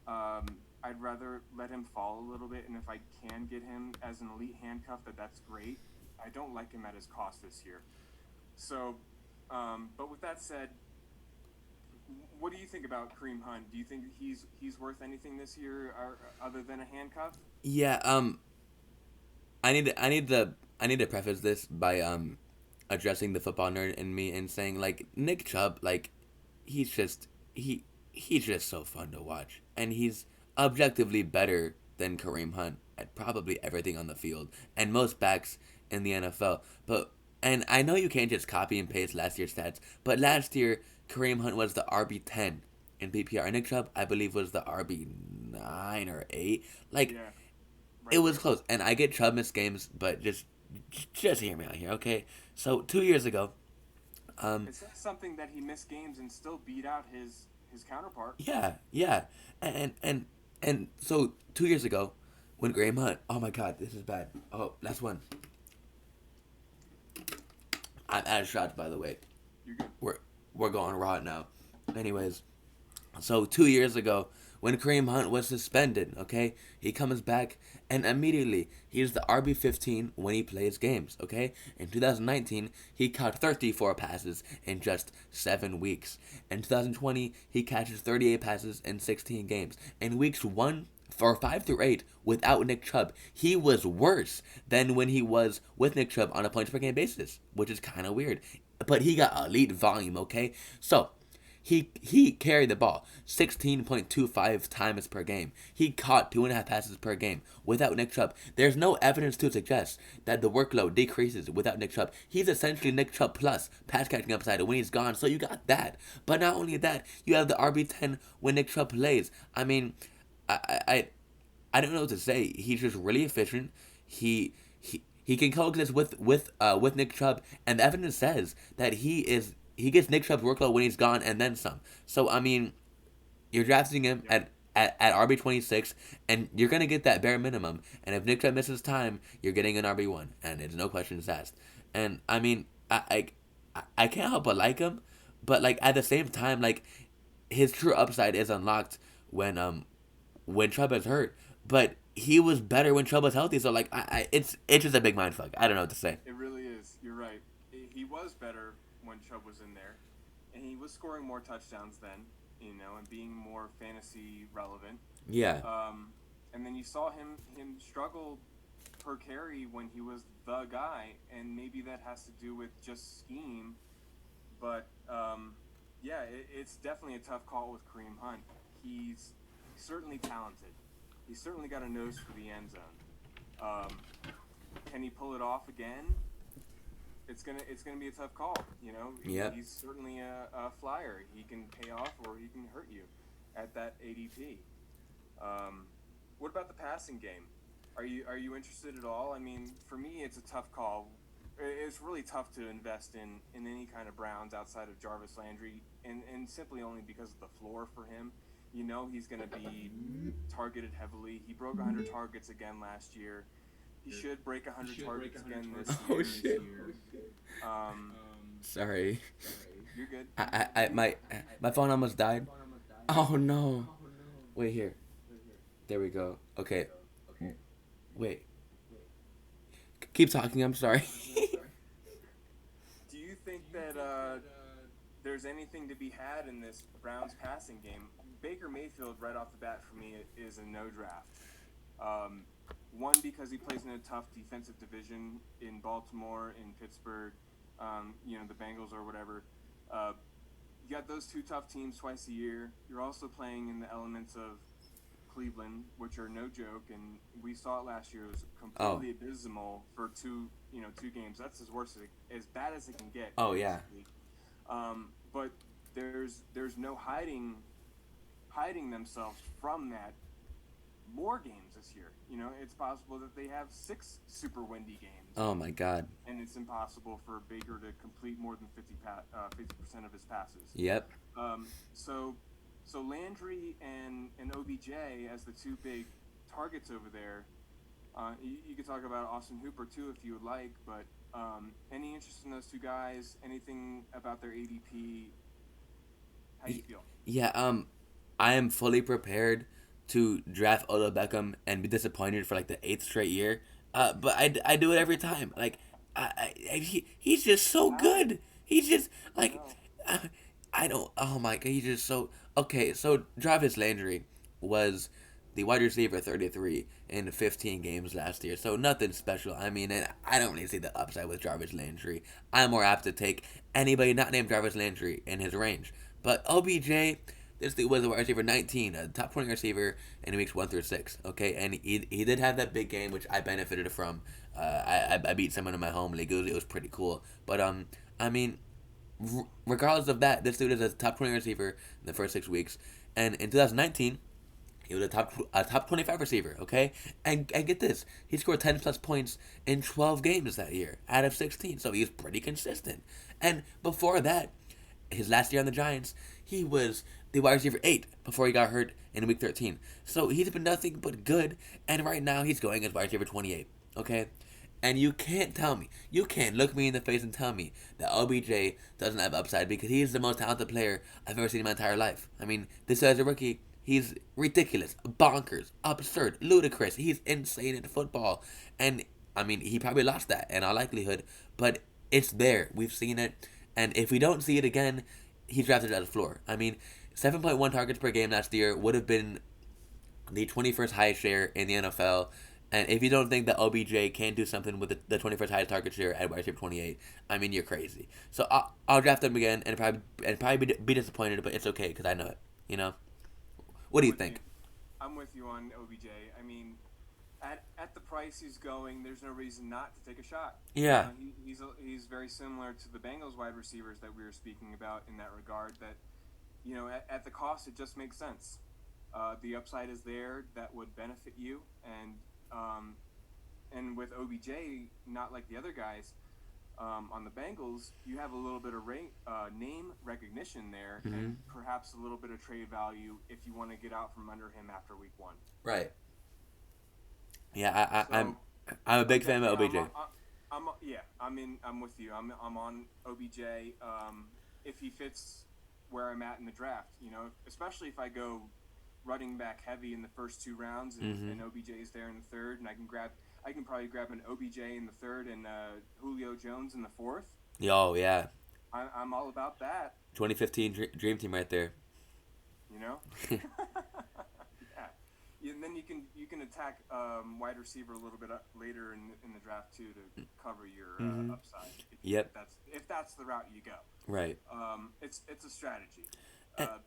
I'd rather let him fall a little bit, and if I can get him as an elite handcuff, that's great. I don't like him at his cost this year. So, but with that said, what do you think about Kareem Hunt? Do you think he's worth anything this year, other than a handcuff? Yeah. I need to preface this by addressing the football nerd in me and saying like Nick Chubb, like he's just so fun to watch, and he's objectively better than Kareem Hunt at probably everything on the field and most backs in the NFL. And I know you can't just copy and paste last year's stats, but last year Kareem Hunt was the RB10 in PPR. Nick Chubb, I believe, was the RB9 or 8. Like, Yeah, it was close. And I get Chubb missed games, but just hear me out here, okay? So 2 years ago, it's something that he missed games and still beat out his counterpart. yeah, and so 2 years ago, when Kareem Hunt, oh my God, this is bad. Oh, last one. I'm out of shots, by the way. You're good. We're going raw now. Anyways, so 2 years ago, when Kareem Hunt was suspended, okay, he comes back and immediately he's the RB15 when he plays games, okay? In 2019, he caught 34 passes in just 7 weeks. In 2020, he catches 38 passes in 16 games. In weeks 5 through 8, without Nick Chubb, he was worse than when he was with Nick Chubb on a points per game basis, which is kind of weird. But he got elite volume, okay? So, he carried the ball 16.25 times per game. He caught 2.5 passes per game without Nick Chubb. There's no evidence to suggest that the workload decreases without Nick Chubb. He's essentially Nick Chubb plus pass catching upside when he's gone. So you got that. But not only that, you have the RB10 when Nick Chubb plays. I mean, I don't know what to say. He's just really efficient. He can coexist with Nick Chubb, and the evidence says that he gets Nick Chubb's workload when he's gone and then some. So I mean, you're drafting him at RB26, and you're gonna get that bare minimum. And if Nick Chubb misses time, you're getting an RB1, and it's no questions asked. And I mean, I can't help but like him, but like at the same time, like his true upside is unlocked when Chubb is hurt. But he was better when Chubb was healthy. So like it's just a big mindfuck. I don't know what to say. It really is. You're right. He was better when Chubb was in there, and he was scoring more touchdowns then, and being more fantasy relevant. Yeah. And then you saw him struggle per carry when he was the guy, and maybe that has to do with just scheme But yeah, it's definitely a tough call with Kareem Hunt. He's certainly talented. He's certainly got a nose for the end zone. Um, can he pull it off again? It's gonna be a tough call. You know, Yep. he's certainly a flyer. He can pay off or he can hurt you at that ADP. Um, what about the passing game? Are you interested at all? I mean, for me, it's a tough call. It's really tough to invest in any kind of Browns outside of Jarvis Landry, and simply only because of the floor for him. You know he's going to be targeted heavily. He broke 100 targets again last year. He should break 100 targets again this Oh year. shit. Um, Sorry. you're good. My phone almost died. Oh no. Wait here. There we go. Okay. Wait. Keep talking. I'm sorry. Do you think that there's anything to be had in this Browns passing game? Baker Mayfield, right off the bat, for me, is a no draft. Um, one, because he plays in a tough defensive division in Baltimore, in Pittsburgh, the Bengals or whatever. You got those two tough teams twice a year. You're also playing in the elements of Cleveland, which are no joke, and we saw it last year. It was completely abysmal for two games. That's as worse as bad as it can get. Oh yeah. But there's no hiding themselves from that. More games this year. You know, it's possible that they have 6 super windy games. Oh my god. And it's impossible for Baker to complete more than 50% of his passes. Yep. So Landry and OBJ as the two big targets over there. You could talk about Austin Hooper too if you would like, but any interest in those two guys? Anything about their ADP? How do you feel? Yeah. I am fully prepared to draft Odell Beckham and be disappointed for like the 8th straight year. But I do it every time. Like, he's just so good. He's just like, I don't. Oh my god, he's just so okay. So Jarvis Landry was the wide receiver 33 in 15 games last year. So nothing special. I mean, and I don't really see the upside with Jarvis Landry. I'm more apt to take anybody not named Jarvis Landry in his range. But OBJ, this dude was a wide receiver 19, a top 20 receiver in weeks 1 through 6. Okay, and he did have that big game, which I benefited from. I beat someone in my home league. It was pretty cool. But I mean, regardless of that, this dude is a top 20 receiver in the first 6 weeks, and in 2019. He was a top 25 receiver, okay? And get this, he scored 10 plus points in 12 games that year out of 16, so he's pretty consistent. And before that, his last year on the Giants, he was the wide receiver 8 before he got hurt in week 13. So he's been nothing but good, and right now he's going as wide receiver 28, okay? And you can't look me in the face and tell me that OBJ doesn't have upside because he's the most talented player I've ever seen in my entire life. I mean, this guy's a rookie. He's ridiculous, bonkers, absurd, ludicrous. He's insane in football. And, I mean, he probably lost that in all likelihood, but it's there. We've seen it. And if we don't see it again, he's drafted at the floor. I mean, 7.1 targets per game last year would have been the 21st highest share in the NFL. And if you don't think that OBJ can do something with the 21st highest target share at wide receiver 28, I mean, you're crazy. So I'll draft him again and probably be disappointed, but it's okay because I know it, you know? What do you think? I'm with you on OBJ. I mean, at the price he's going, there's no reason not to take a shot. Yeah. He's very similar to the Bengals wide receivers that we were speaking about in that regard. That at the cost, it just makes sense. The upside is there that would benefit you, and with OBJ, not like the other guys. On the Bengals, you have a little bit of name recognition there, and perhaps a little bit of trade value if you want to get out from under him after week 1. Right. Yeah, I'm a big fan of OBJ. I'm with you. I'm on OBJ. If he fits where I'm at in the draft, especially if I go running back heavy in the first 2 rounds, and OBJ is there in the 3rd, and I can probably grab an OBJ in the 3rd and Julio Jones in the 4th. Oh, yeah. I'm all about that. 2015 Dream Team right there. Yeah. and then you can attack wide receiver a little bit later in the draft too to cover your Mm-hmm. upside Yep. if that's the route you go. Right. It's a strategy. And, Uh,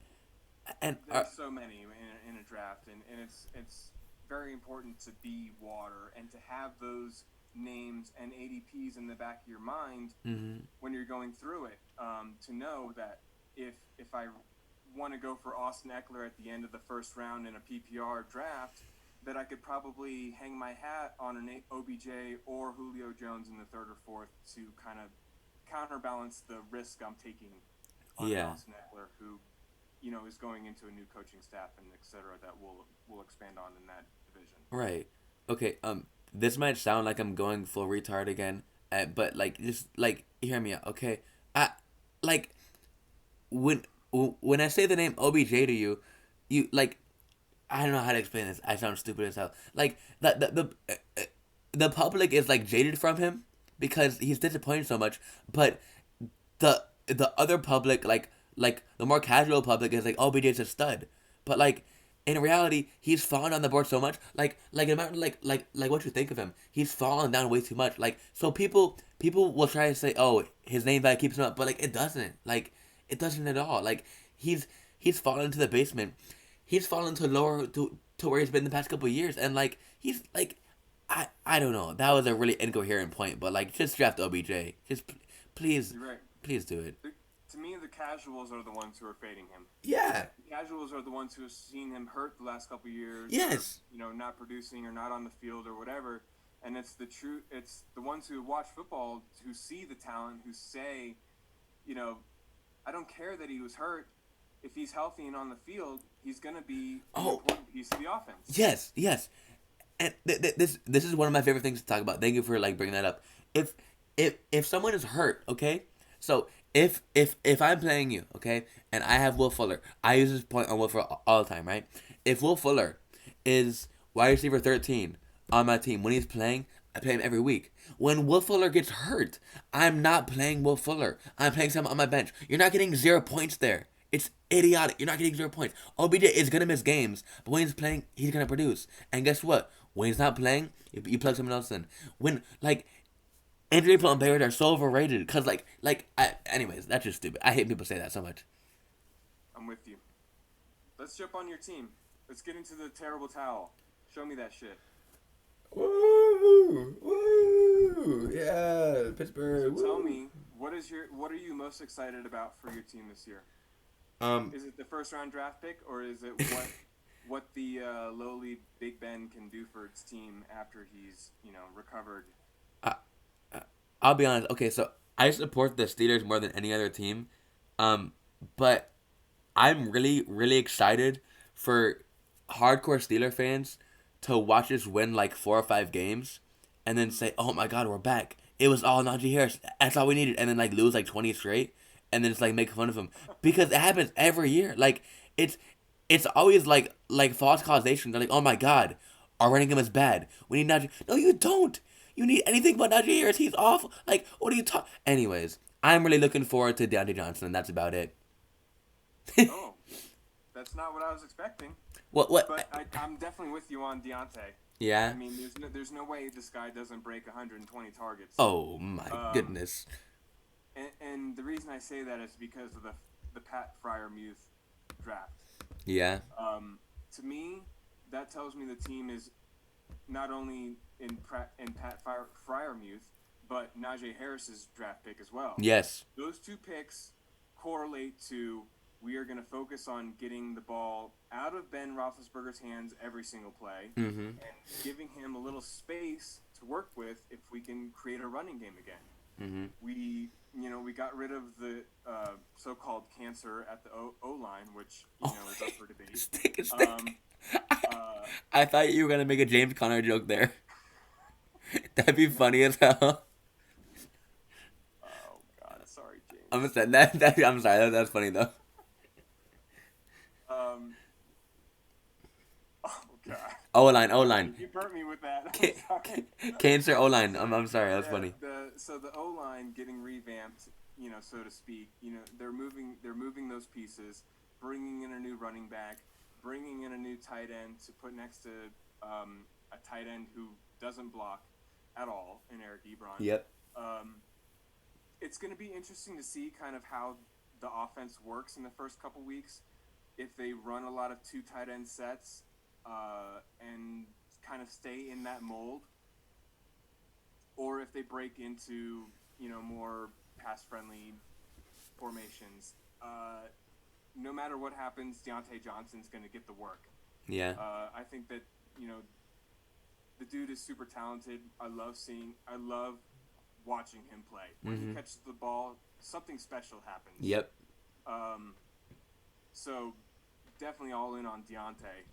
and there's so many in a draft, and it's very important to be water and to have those names and ADPs in the back of your mind mm-hmm. when you're going through it, to know that if I want to go for Austin Eckler at the end of the first round in a PPR draft, that I could probably hang my hat on an OBJ or Julio Jones in the third or fourth to kind of counterbalance the risk I'm taking on Yeah. Austin Eckler, who is going into a new coaching staff and et cetera that we'll expand on in that division. Right. Okay. This might sound like I'm going full retard again, but like just like hear me out. Okay. I like when when I say the name OBJ to you, you like I don't know how to explain this. I sound stupid as hell. Like the public is like jaded from him because he's disappointed so much, but the other public like the more casual public is like OBJ's a stud, but like in reality he's fallen on the board so much no matter like what you think of him, he's fallen down way too much. Like so people will try to say, oh, his name value keeps him up, but like it doesn't at all. Like he's fallen to the basement. He's fallen to lower to where he's been the past couple of years, and like he's like I don't know. That was a really incoherent point, but like just draft OBJ. Just please You're right. please do it. To me, the casuals are the ones who are fading him. Yeah. The casuals are the ones who have seen him hurt the last couple of years. Yes. Or, not producing or not on the field or whatever. And it's the ones who watch football who see the talent, who say, I don't care that he was hurt. If he's healthy and on the field, he's going to be an important piece of the offense. Yes, yes. And this is one of my favorite things to talk about. Thank you for like bringing that up. If someone is hurt, okay? So if I'm playing you, okay, and I have Will Fuller, I use this point on Will Fuller all the time, right? If Will Fuller is wide receiver 13 on my team when he's playing, I play him every week. When Will Fuller gets hurt, I'm not playing Will Fuller. I'm playing someone on my bench. You're not getting 0 points there. It's idiotic. You're not getting 0 points. OBJ is gonna miss games, but when he's playing, he's gonna produce. And guess what? When he's not playing, you plug someone else in. When like injury prone players are so overrated because anyways, that's just stupid. I hate people say that so much. I'm with you. Let's jump on your team. Let's get into the terrible towel. Show me that shit. Woo! Woo! Yeah, Pittsburgh. So tell me, what are you most excited about for your team this year? Is it the first round draft pick, or is it what the lowly Big Ben can do for its team after he's recovered? I'll be honest. Okay, so I support the Steelers more than any other team, but I'm really really excited for hardcore Steeler fans to watch us win like 4 or 5 games, and then say, "Oh my God, we're back! It was all Najee Harris. That's all we needed," and then like lose like 20 straight, and then just like make fun of him because it happens every year. Like it's always like false causation. They're like, "Oh my God, our running game is bad. We need Najee." No, you don't. You need anything but Najee Harris. He's awful. Like, what are you talking? Anyways, I'm really looking forward to Deontay Johnson, and that's about it. Oh, that's not what I was expecting. What? But I'm definitely with you on Deontay. Yeah. I mean, there's no way this guy doesn't break 120 targets. Oh my goodness. And the reason I say that is because of the Pat Fryermuth draft. Yeah. To me, that tells me the team is not only in Pat Fryermuth, but Najee Harris's draft pick as well. Yes. Those 2 picks correlate to we are going to focus on getting the ball out of Ben Roethlisberger's hands every single play and giving him a little space to work with if we can create a running game again. Mm-hmm. We got rid of the so-called cancer at the O-line, which is up for debate. Stick. I thought you were gonna make a James Conner joke there. That'd be funny as hell. Oh God, sorry, James. I'm saying that. I'm sorry. That's funny though. Oh God. O-line. You burnt me with that. Cancer O-line. I'm sorry. That's funny. So the O-line getting revamped, so to speak. They're moving those pieces, bringing in a new running back, bringing in a new tight end to put next to a tight end who doesn't block at all in Eric Ebron. Yep. It's going to be interesting to see kind of how the offense works in the first couple weeks. If they run a lot of 2 tight end sets and kind of stay in that mold, or if they break into, more pass-friendly formations. No matter what happens, Deontay Johnson's going to get the work. Yeah. I think that, the dude is super talented. I love watching him play. When he catches the ball, something special happens. Yep. So definitely all in on Deontay.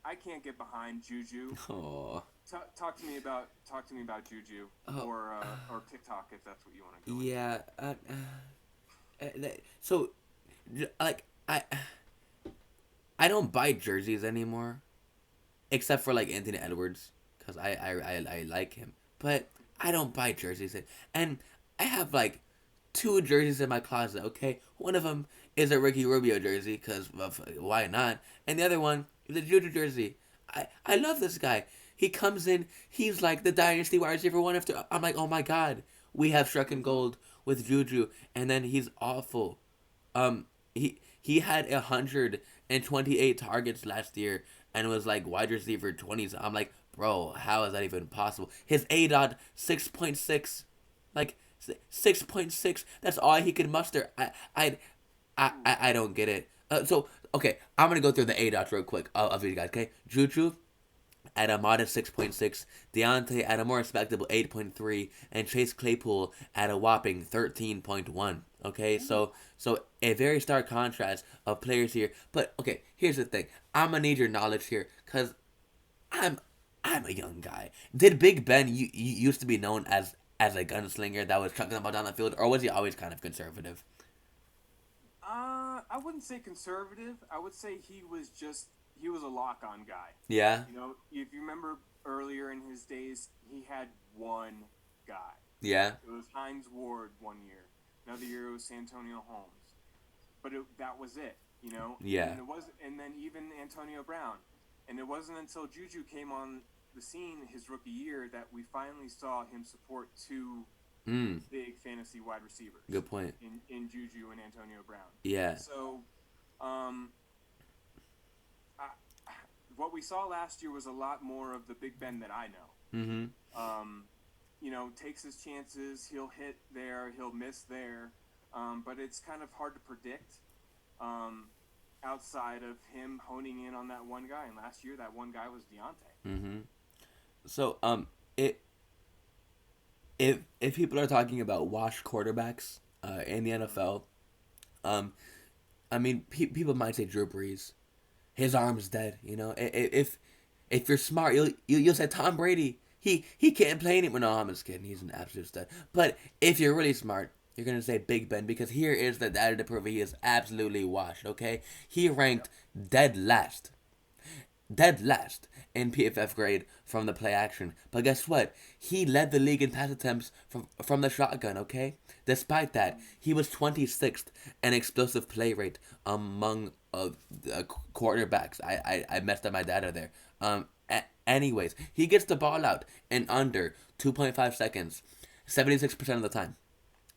I can't get behind Juju. Oh. Talk to me about Juju or TikTok if that's what you want to go. Yeah. So, like, I don't buy jerseys anymore, except for like Anthony Edwards, because I like him. But I don't buy jerseys, and I have like 2 jerseys in my closet. Okay, one of them is a Ricky Rubio jersey, because why not? And the other one is a Juju jersey. I love this guy. He comes in, he's like the dynasty wide receiver one after. I'm like, oh my god, we have struck in gold with Juju, and then he's awful. He had 128 targets last year and was like wide receiver 20s. I'm like, bro, how is that even possible? His ADOT 6.6, like 6.6. That's all he could muster. I don't get it. So okay, I'm gonna go through the ADOTs real quick of these guys. Okay, Juju at a modest 6.6, Deontay at a more respectable 8.3, and Chase Claypool at a whopping 13.1. Okay, so a very stark contrast of players here. But okay, here's the thing. I'm gonna need your knowledge here, cause I'm a young guy. Did Big Ben you used to be known as a gunslinger that was chucking the ball down the field, or was he always kind of conservative? I wouldn't say conservative. I would say he was a lock-on guy. Yeah. If you remember earlier in his days, he had one guy. Yeah. It was Hines Ward one year. Another year it was Santonio Holmes. But that was it, Yeah. And then even Antonio Brown. And it wasn't until Juju came on the scene his rookie year that we finally saw him support 2 big fantasy wide receivers. Good point. In Juju and Antonio Brown. Yeah. So, what we saw last year was a lot more of the Big Ben that I know. Takes his chances. He'll hit there. He'll miss there. But it's kind of hard to predict outside of him honing in on that one guy. And last year, that one guy was Deontay. So, if people are talking about washed quarterbacks in the NFL, I mean, people might say Drew Brees. His arm's dead. If you're smart, you'll say Tom Brady. He can't play anymore. No, I'm just kidding. He's an absolute stud. But if you're really smart, you're gonna say Big Ben, because here is the data to prove he is absolutely washed. Okay, he ranked dead last in PFF grade from the play action. But guess what? He led the league in pass attempts from the shotgun, okay? Despite that, he was 26th in explosive play rate among quarterbacks. I messed up my data there. Anyways, he gets the ball out in under 2.5 seconds, 76% of the time.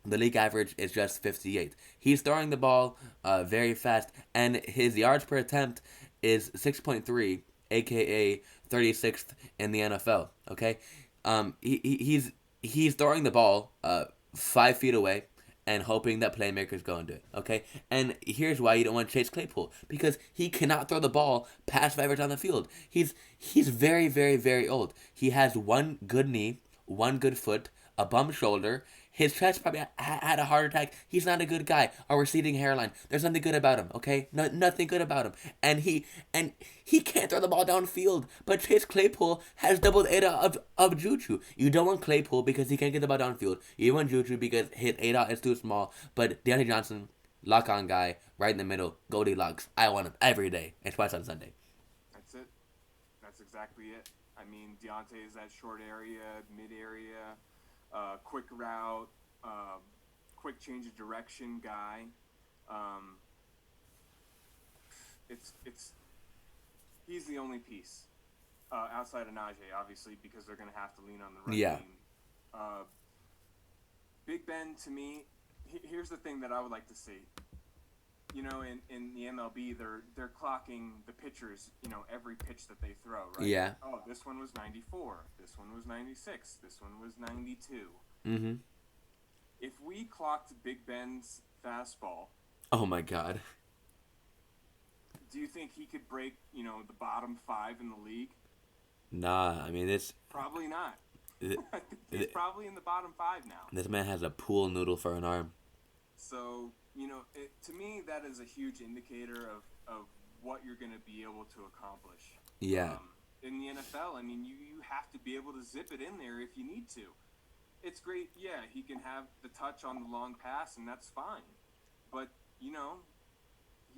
The league average is just 58. He's throwing the ball very fast, and his yards per attempt is 6.3, aka 36th in the NFL. Okay, he's throwing the ball 5 feet away and hoping that playmakers go and do it. Okay, and here's why you don't want Chase Claypool, because he cannot throw the ball past 5 yards down the field. He's very, very, very old. He has one good knee, one good foot, a bum shoulder. His chest probably had a heart attack. He's not a good guy. A receding hairline. There's nothing good about him, okay? Nothing good about him. And he can't throw the ball downfield. But Chase Claypool has double the ADA of Juju. You don't want Claypool because he can't get the ball downfield. You want Juju because his ADA is too small. But Deontay Johnson, lock-on guy, right in the middle, Goldilocks. I want him every day and twice on Sunday. That's it. That's exactly it. I mean, Deontay is that short area, mid-area, quick route, quick change of direction guy. it's he's the only piece outside of Najee, obviously, because they're going to have to lean on the run game. Big Ben, to me, here's the thing that I would like to see. You know, in the MLB, they're clocking the pitchers, you know, every pitch that they throw, right? Yeah. Oh, this one was 94. This one was 96. This one was 92. Mm-hmm. If we clocked Big Ben's fastball, oh my God, do you think he could break, you know, the bottom 5 in the league? Nah, I mean it's probably not. He's probably in the bottom 5 now. This man has a pool noodle for an arm. So, you know, to me, that is a huge indicator of what you're going to be able to accomplish. Yeah. In the NFL, I mean, you have to be able to zip it in there if you need to. It's great, yeah, he can have the touch on the long pass, and that's fine. But, you know,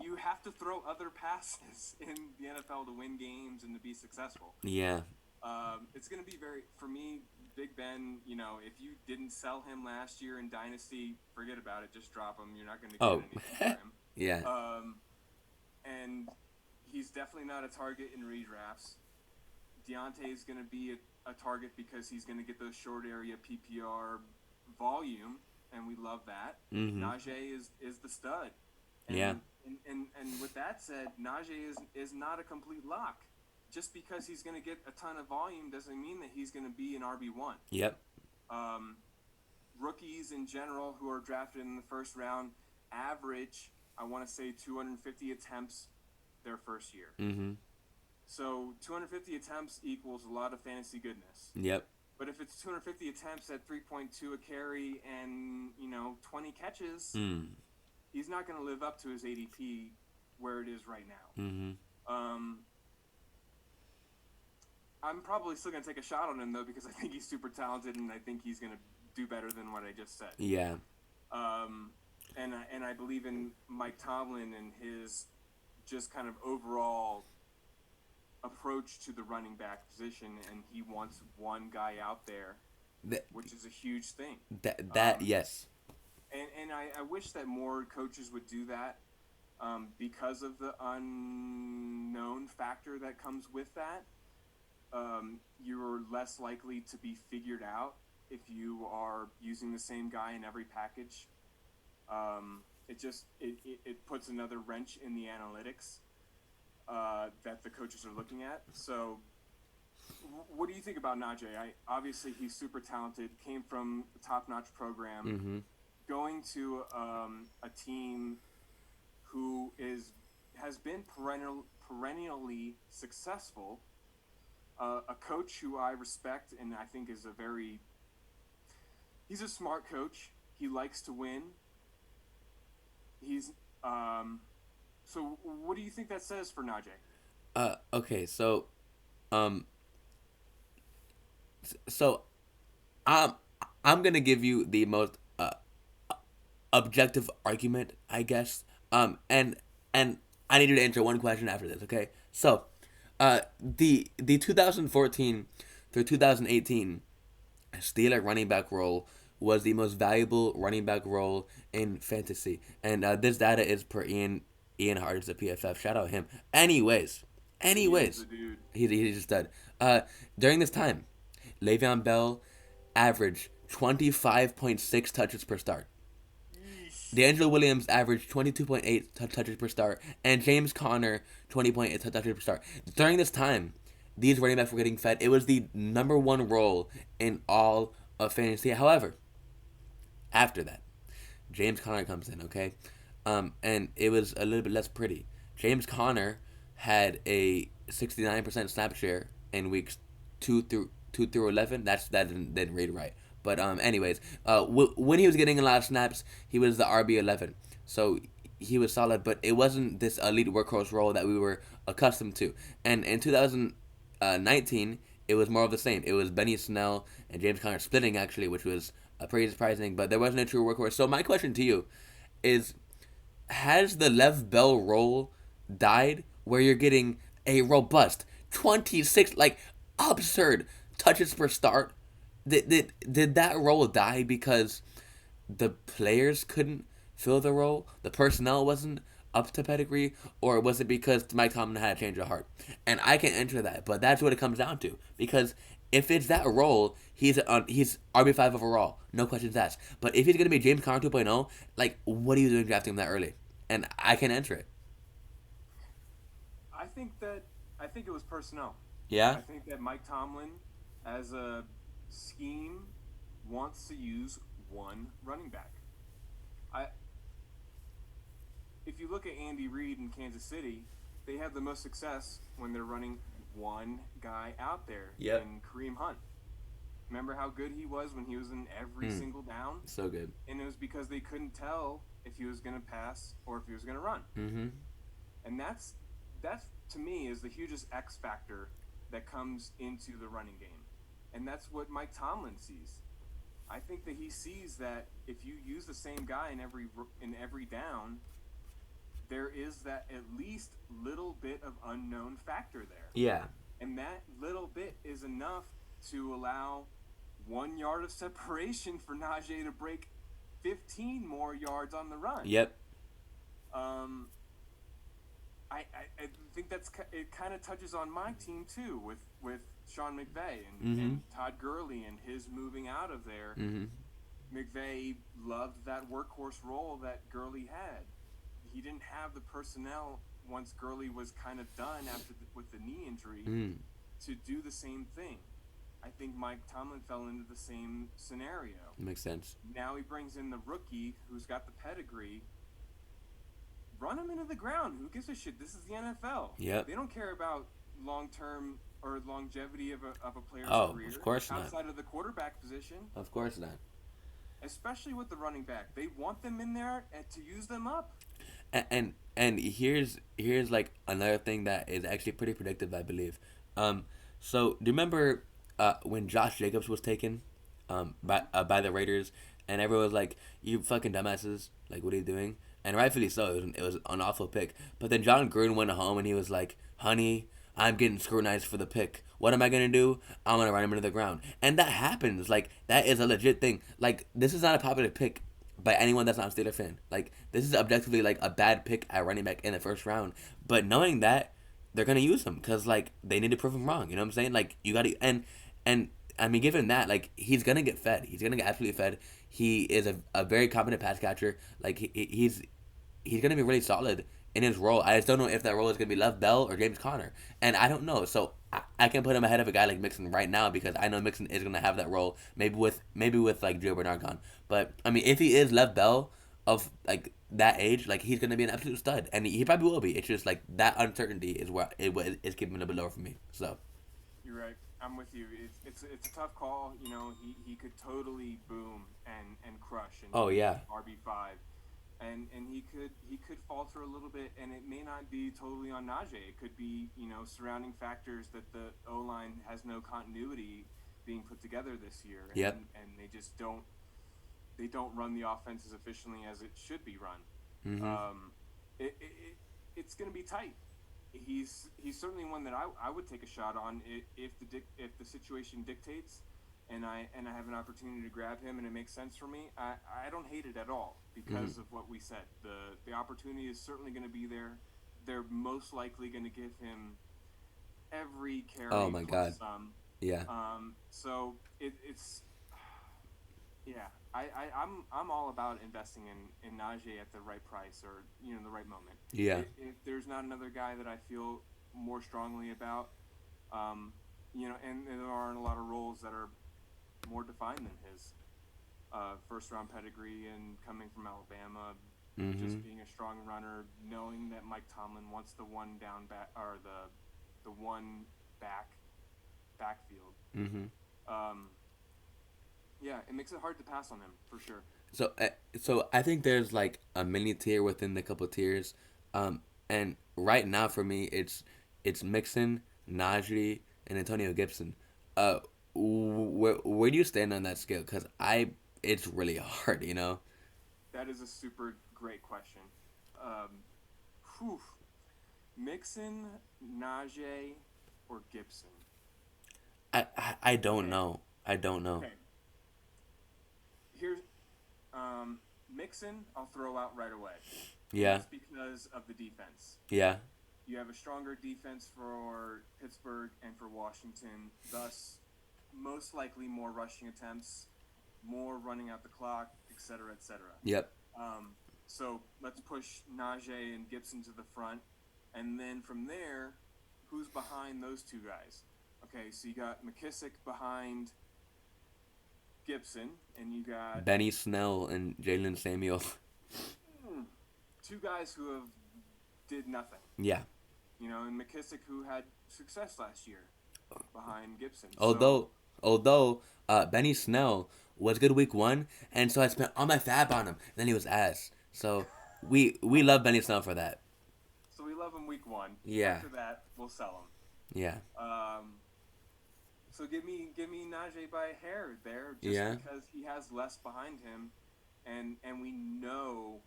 you have to throw other passes in the NFL to win games and to be successful. Yeah. It's going to be for me, Big Ben, you know, if you didn't sell him last year in Dynasty, forget about it. Just drop him. You're not going to get anything for him. Yeah. And he's definitely not a target in redrafts. Deontay is going to be a target because he's going to get those short area PPR volume, and we love that. Mm-hmm. Najee is the stud. And, yeah. And with that said, Najee is not a complete lock. Just because he's going to get a ton of volume doesn't mean that he's going to be an RB1. Yep. Rookies in general who are drafted in the first round average, I want to say, 250 attempts their first year. Mm-hmm. So 250 attempts equals a lot of fantasy goodness. Yep. But if it's 250 attempts at 3.2 a carry and, you know, 20 catches, he's not going to live up to his ADP where it is right now. Mm-hmm. I'm probably still going to take a shot on him, though, because I think he's super talented and I think he's going to do better than what I just said. Yeah. And I believe in Mike Tomlin and his just kind of overall approach to the running back position, and he wants one guy out there, which is a huge thing. Yes. And I wish that more coaches would do that because of the unknown factor that comes with that. You're less likely to be figured out if you are using the same guy in every package. It puts another wrench in the analytics that the coaches are looking at. So what do you think about Najee? Obviously, he's super talented, came from a top-notch program, mm-hmm. going to a team who has been perennially successful, a coach who I respect and I think is he's a smart coach. He likes to win. He's so what do you think that says for Najee? Okay, so I'm gonna give you the most objective argument, I guess. And I need you to answer one question after this, okay? So, the 2014 through 2018 Steeler running back role was the most valuable running back role in fantasy, and this data is per Ian Hardis of PFF. Shout out him. Anyways, he's a stud. During this time, Le'Veon Bell averaged 25.6 touches per start. D'Angelo Williams averaged 22.8 touches per start, and James Conner 20.8 touches per start. During this time, these running backs were getting fed. It was the number one role in all of fantasy. However, after that, James Conner comes in, okay? And it was a little bit less pretty. James Conner had a 69% snap share in weeks 2 through 11. That didn't read right. But anyways, when he was getting a lot of snaps, he was the RB11. So he was solid, but it wasn't this elite workhorse role that we were accustomed to. And in 2019, it was more of the same. It was Benny Snell and James Conner splitting, actually, which was pretty surprising, but there wasn't a true workhorse. So my question to you is, has the Lev Bell role died where you're getting a robust 26, absurd touches per start? Did that role die because the players couldn't fill the role? The personnel wasn't up to pedigree, or was it because Mike Tomlin had a change of heart? And I can enter that, but that's what it comes down to. Because if it's that role, he's RB5 overall, no questions asked. But if he's gonna be James Conner 2.0, like what are you doing drafting him that early? And I can enter it. I think that I think it was personnel. Yeah. I think that Mike Tomlin, as a scheme, wants to use one running back. I If you look at Andy Reid in Kansas City, they have the most success when they're running one guy out there Yep. in Kareem Hunt. Remember how good he was when he was in every single down? So good. And it was because they couldn't tell if he was going to pass or if he was going to run. Mm-hmm. And that's to me is the hugest X factor that comes into the running game. And that's what Mike Tomlin sees. I think that he sees that if you use the same guy in every down, there is that at least little bit of unknown factor there. Yeah. And that little bit is enough to allow 1 yard of separation for Najee to break 15 more yards on the run. Yep. I think it kind of touches on my team too with Sean McVay Mm-hmm. and Todd Gurley and his moving out of there. Mm-hmm. McVay loved that workhorse role that Gurley had. He didn't have the personnel once Gurley was kind of done with the knee injury to do the same thing. I think Mike Tomlin fell into the same scenario. Makes sense. Now he brings in the rookie who's got the pedigree. Run him into the ground. Who gives a shit? This is the NFL. Yep. They don't care about long-term or longevity of a player's career. Of course not. Outside of the quarterback position. Of course not. Especially with the running back. They want them in there and to use them up. And here's like another thing that is actually pretty predictive, I believe. So do you remember when Josh Jacobs was taken by the Raiders, and everyone was like, "You fucking dumbasses! Like, what are you doing?" And rightfully so. It was an awful pick. But then John Gruden went home and he was like, "Honey, I'm getting scrutinized for the pick. What am I gonna do? I'm gonna run him into the ground." And that happens. Like, that is a legit thing. Like, this is not a popular pick by anyone that's not a Steelers fan. Like, this is objectively like a bad pick at running back in the first round. But knowing that, they're gonna use him because like they need to prove him wrong. You know what I'm saying? Like, you gotta and I mean, given that, like, he's gonna get fed. He's gonna get absolutely fed. He is a very competent pass catcher. Like, he's gonna be really solid in his role. I just don't know if that role is gonna be Lev Bell or James Conner, and I don't know. So I can put him ahead of a guy like Mixon right now because I know Mixon is gonna have that role. Maybe with like Joe Bernard gone. But I mean, if he is Lev Bell of like that age, like, he's gonna be an absolute stud, and he probably will be. It's just like that uncertainty is where it is keeping it a bit lower for me. So You're right. I'm with you. It's a tough call. You know, he could totally boom and crush and Oh, yeah. RB5, and he could falter a little bit, and it may not be totally on Najee. It could be, you know, surrounding factors that the O line has no continuity being put together this year. Yep. And they just don't run the offense as efficiently as it should be run. Mm-hmm. It's going to be tight. He's certainly one that I would take a shot on if the situation dictates, and I have an opportunity to grab him and it makes sense for me. I don't hate it at all because of what we said. The opportunity is certainly going to be there. They're most likely going to give him every carry. Oh my God. Some. Yeah. So it's yeah. I'm all about investing in Najee at the right price or, you know, the right moment. Yeah. If there's not another guy that I feel more strongly about, you know, and there aren't a lot of roles that are more defined than his. First round pedigree and coming from Alabama, just being a strong runner, knowing that Mike Tomlin wants the one down back or the one backfield. Yeah, it makes it hard to pass on him for sure. So I think there's like a mini tier within the couple tiers, and right now for me it's Mixon, Najee, and Antonio Gibson. Where do you stand on that scale? Because it's really hard, you know. That is a super great question. Mixon, Najee, or Gibson? I don't know. I don't know. Okay. Here's Mixon. I'll throw out right away. Yeah. Just because because of the defense. Yeah. You have a stronger defense for Pittsburgh and for Washington, thus most likely more rushing attempts, more running out the clock, etc., etc. Yep. So let's push Najee and Gibson to the front, and then from there, who's behind those two guys? Okay, so you got McKissick behind Gibson, and you got Benny Snell and Jalen Samuel. two guys who have did nothing. Yeah. You know, and McKissick who had success last year behind Gibson. Although Benny Snell was good week 1, and so I spent all my fab on him. And then he was ass. So we love Benny Snell for that. So we love him week 1. Yeah. After that, we'll sell him. Yeah. So give me Najee by a hair there, just because he has less behind him, and we know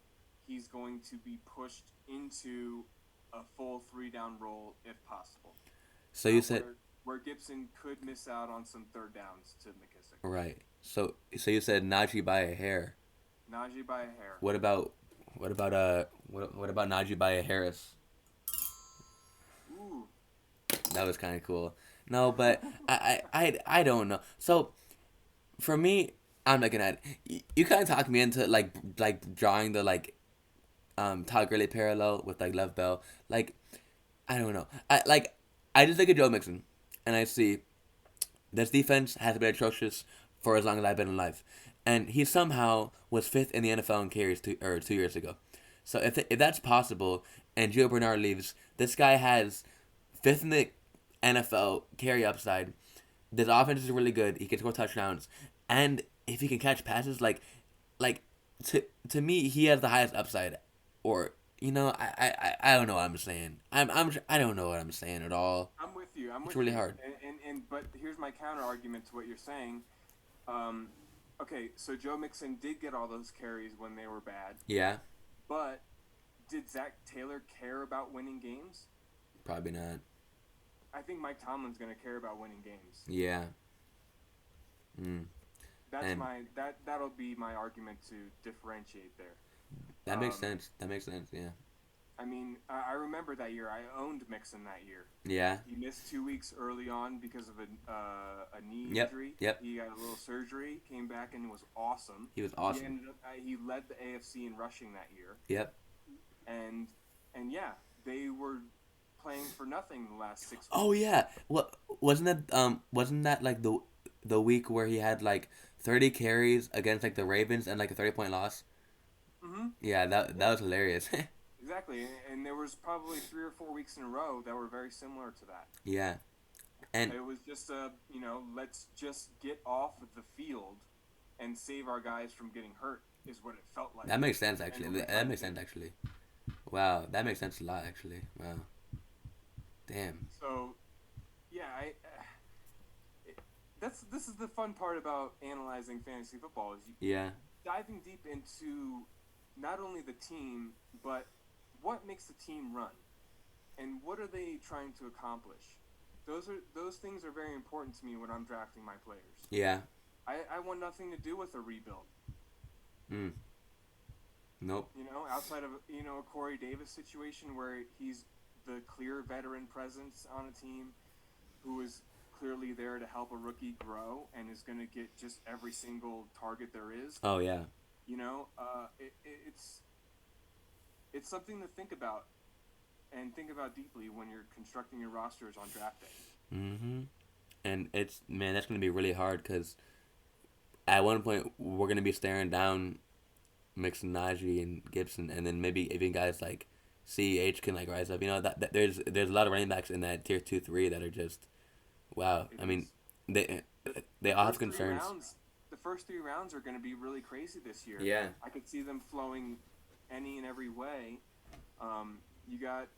he's going to be pushed into a full 3-down role if possible. So you said where Gibson could miss out on some third downs to McKissick. right. So you said Najee by a hair. Najee by a hair. What about Najee by a Harris? Ooh. That was kind of cool. No, but I don't know. So for me, I'm looking at you kind of talked me into like drawing the Todd Gurley parallel with like Lev Bell. Like I don't know. I just look at Joe Mixon and I see this defense has been atrocious for as long as I've been alive, and he somehow was 5th in the NFL in carries 2 years ago. So if that's possible, and Gio Bernard leaves, this guy has 5th in the NFL carry upside. This offense is really good. He can score touchdowns, and if he can catch passes, to me, he has the highest upside. Or I don't know what I'm saying. I don't know what I'm saying at all. I'm with you. It's really hard. And but here's my counter argument to what you're saying. Okay, so Joe Mixon did get all those carries when they were bad. Yeah. But did Zach Taylor care about winning games? Probably not. I think Mike Tomlin's going to care about winning games. Yeah. That'll be my argument to differentiate there. That makes sense. Yeah. I mean, I remember that year. I owned Mixon that year. Yeah. He missed 2 weeks early on because of a knee injury. Yep. He got a little surgery, came back, and was awesome. He was awesome. He led the AFC in rushing that year. Yep. And yeah, they were playing for nothing the last 6 weeks. Oh yeah. What wasn't that like the week where he had like 30 carries against like the Ravens and like a 30-point loss? Mm-hmm. Yeah, that was hilarious. Exactly, and there was probably 3 or 4 weeks in a row that were very similar to that. Yeah, and it was just let's just get off of the field and save our guys from getting hurt is what it felt like. That makes sense actually. That makes sense actually. Wow, that makes sense a lot actually. Wow. Damn. So, yeah, this is the fun part about analyzing fantasy football is diving deep into not only the team but what makes the team run, and what are they trying to accomplish? Those things are very important to me when I'm drafting my players. Yeah. I want nothing to do with a rebuild. Nope. Outside of a Corey Davis situation where he's the clear veteran presence on a team who is clearly there to help a rookie grow and is going to get just every single target there is. Oh yeah. It's something to think about and think about deeply when you're constructing your rosters on draft day. Mm-hmm. And that's going to be really hard because at one point we're going to be staring down Mixon, Najee, and Gibson, and then maybe even guys like CEH can like rise up. That there's a lot of running backs in that tier 2, 3 that are just wow. I mean, they all have concerns. The first 3 rounds are going to be really crazy this year. Yeah. I could see them flowing any and every way. You got,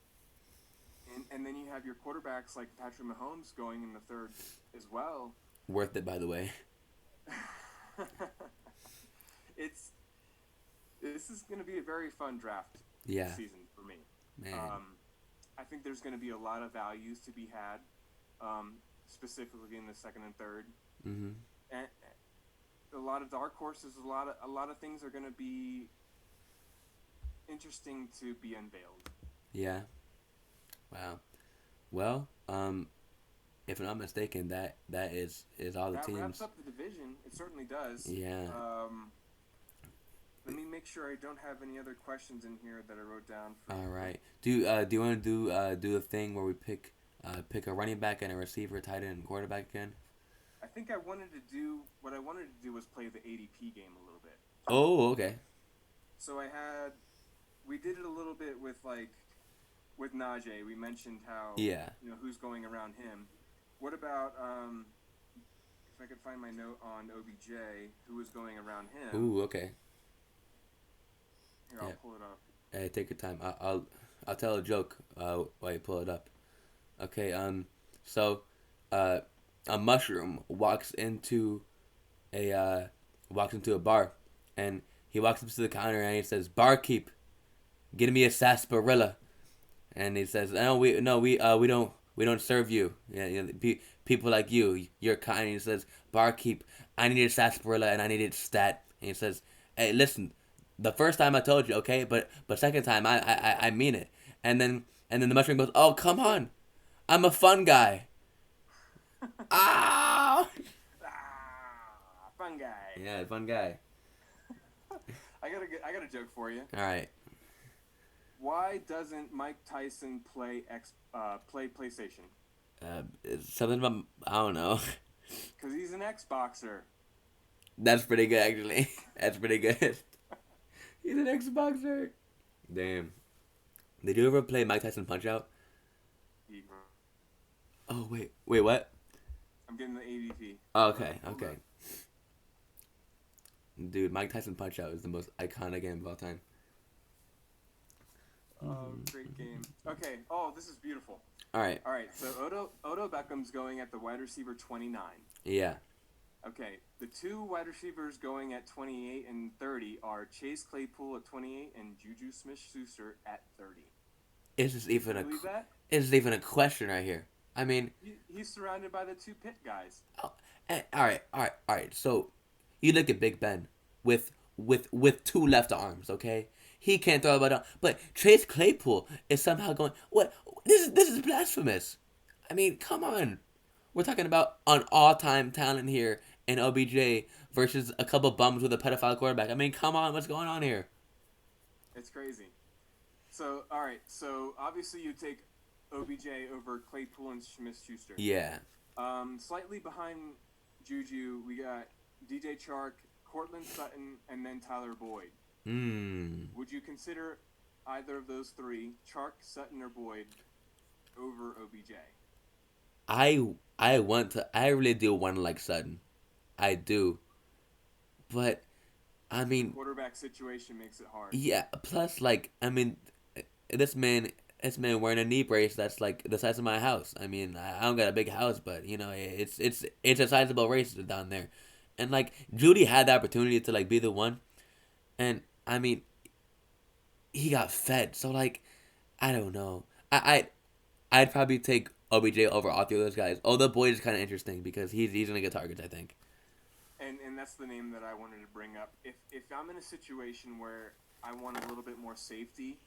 and then you have your quarterbacks like Patrick Mahomes going in the 3rd as well. Worth it, by the way. This is going to be a very fun draft season for me. Man. I think there's going to be a lot of values to be had, specifically in the 2nd and 3rd. Mm-hmm. And a lot of dark horses, a lot of things are going to be interesting to be unveiled. Yeah. Wow. Well, if I'm not mistaken, that is all the That wraps teams. up the division. It certainly does. Yeah. Let me make sure I don't have any other questions in here that I wrote down for All you. right. Do you want to do a thing where we pick a running back and a receiver, tight end, and quarterback again? I think I wanted to do what I wanted to do was play the ADP game a little bit. Oh, okay. So we did it a little bit with with Najee. We mentioned how Yeah. who's going around him. What about if I could find my note on OBJ, who was going around him? Ooh, okay. Here, Yeah. I'll pull it up. Hey, take your time. I'll tell a joke. While you pull it up. Okay. So, uh, a mushroom walks into a bar, and he walks up to the counter and he says, "Barkeep, get me a sarsaparilla." And he says, "No, we don't serve you. Yeah, people like you're kind." And he says, "Barkeep, I need a sarsaparilla and I need it stat." And he says, "Hey, listen, the first time I told you, okay, but second time I mean it." And then the mushroom goes, "Oh, come on, I'm a fun guy." Ah. Fun guy. Yeah, fun guy. I got a joke for you. All right. Why doesn't Mike Tyson play PlayStation? It's something about I don't know. Because he's an Xboxer. That's pretty good actually. That's pretty good. He's an Xboxer. Damn. Did you ever play Mike Tyson Punch Out? Oh wait, what? I'm getting the ADP. Oh, okay. Dude, Mike Tyson Punch Out is the most iconic game of all time. Oh, great game. Okay. Oh, this is beautiful. All right. All right. So Odo Beckham's going at the wide receiver 29. Yeah. Okay. The two wide receivers going at 28 and 30 are Chase Claypool at 28 and Juju Smith-Schuster at 30. Is this even Can you believe that? is this even a question right here? I mean, He's surrounded by the two Pitt guys. oh, all right. So, you look at Big Ben with two left arms, okay? He can't throw the ball down, but Chase Claypool is somehow going. What? This is blasphemous. I mean, come on. We're talking about an all-time talent here in OBJ versus a couple bums with a pedophile quarterback. I mean, come on. What's going on here? It's crazy. So, all right. So, obviously, you take OBJ over Claypool and Smith-Schuster. Yeah. Slightly behind Juju, we got DJ Chark, Cortland Sutton, and then Tyler Boyd. Would you consider either of those three, Chark, Sutton, or Boyd, over OBJ? I really do want to like Sutton. I do. But I mean, Quarterback situation makes it hard. yeah, plus like I mean this man wearing a knee brace that's like the size of my house. I mean, I don't got a big house, but you know, it's a sizable race down there. And like Judy had the opportunity to like be the one, and I mean, he got fed. So like, I don't know. I'd probably take OBJ over all three of those guys. Although Boyd is kind of interesting because he's gonna get targets, I think. And that's the name that I wanted to bring up. If I'm in a situation where I want a little bit more safety,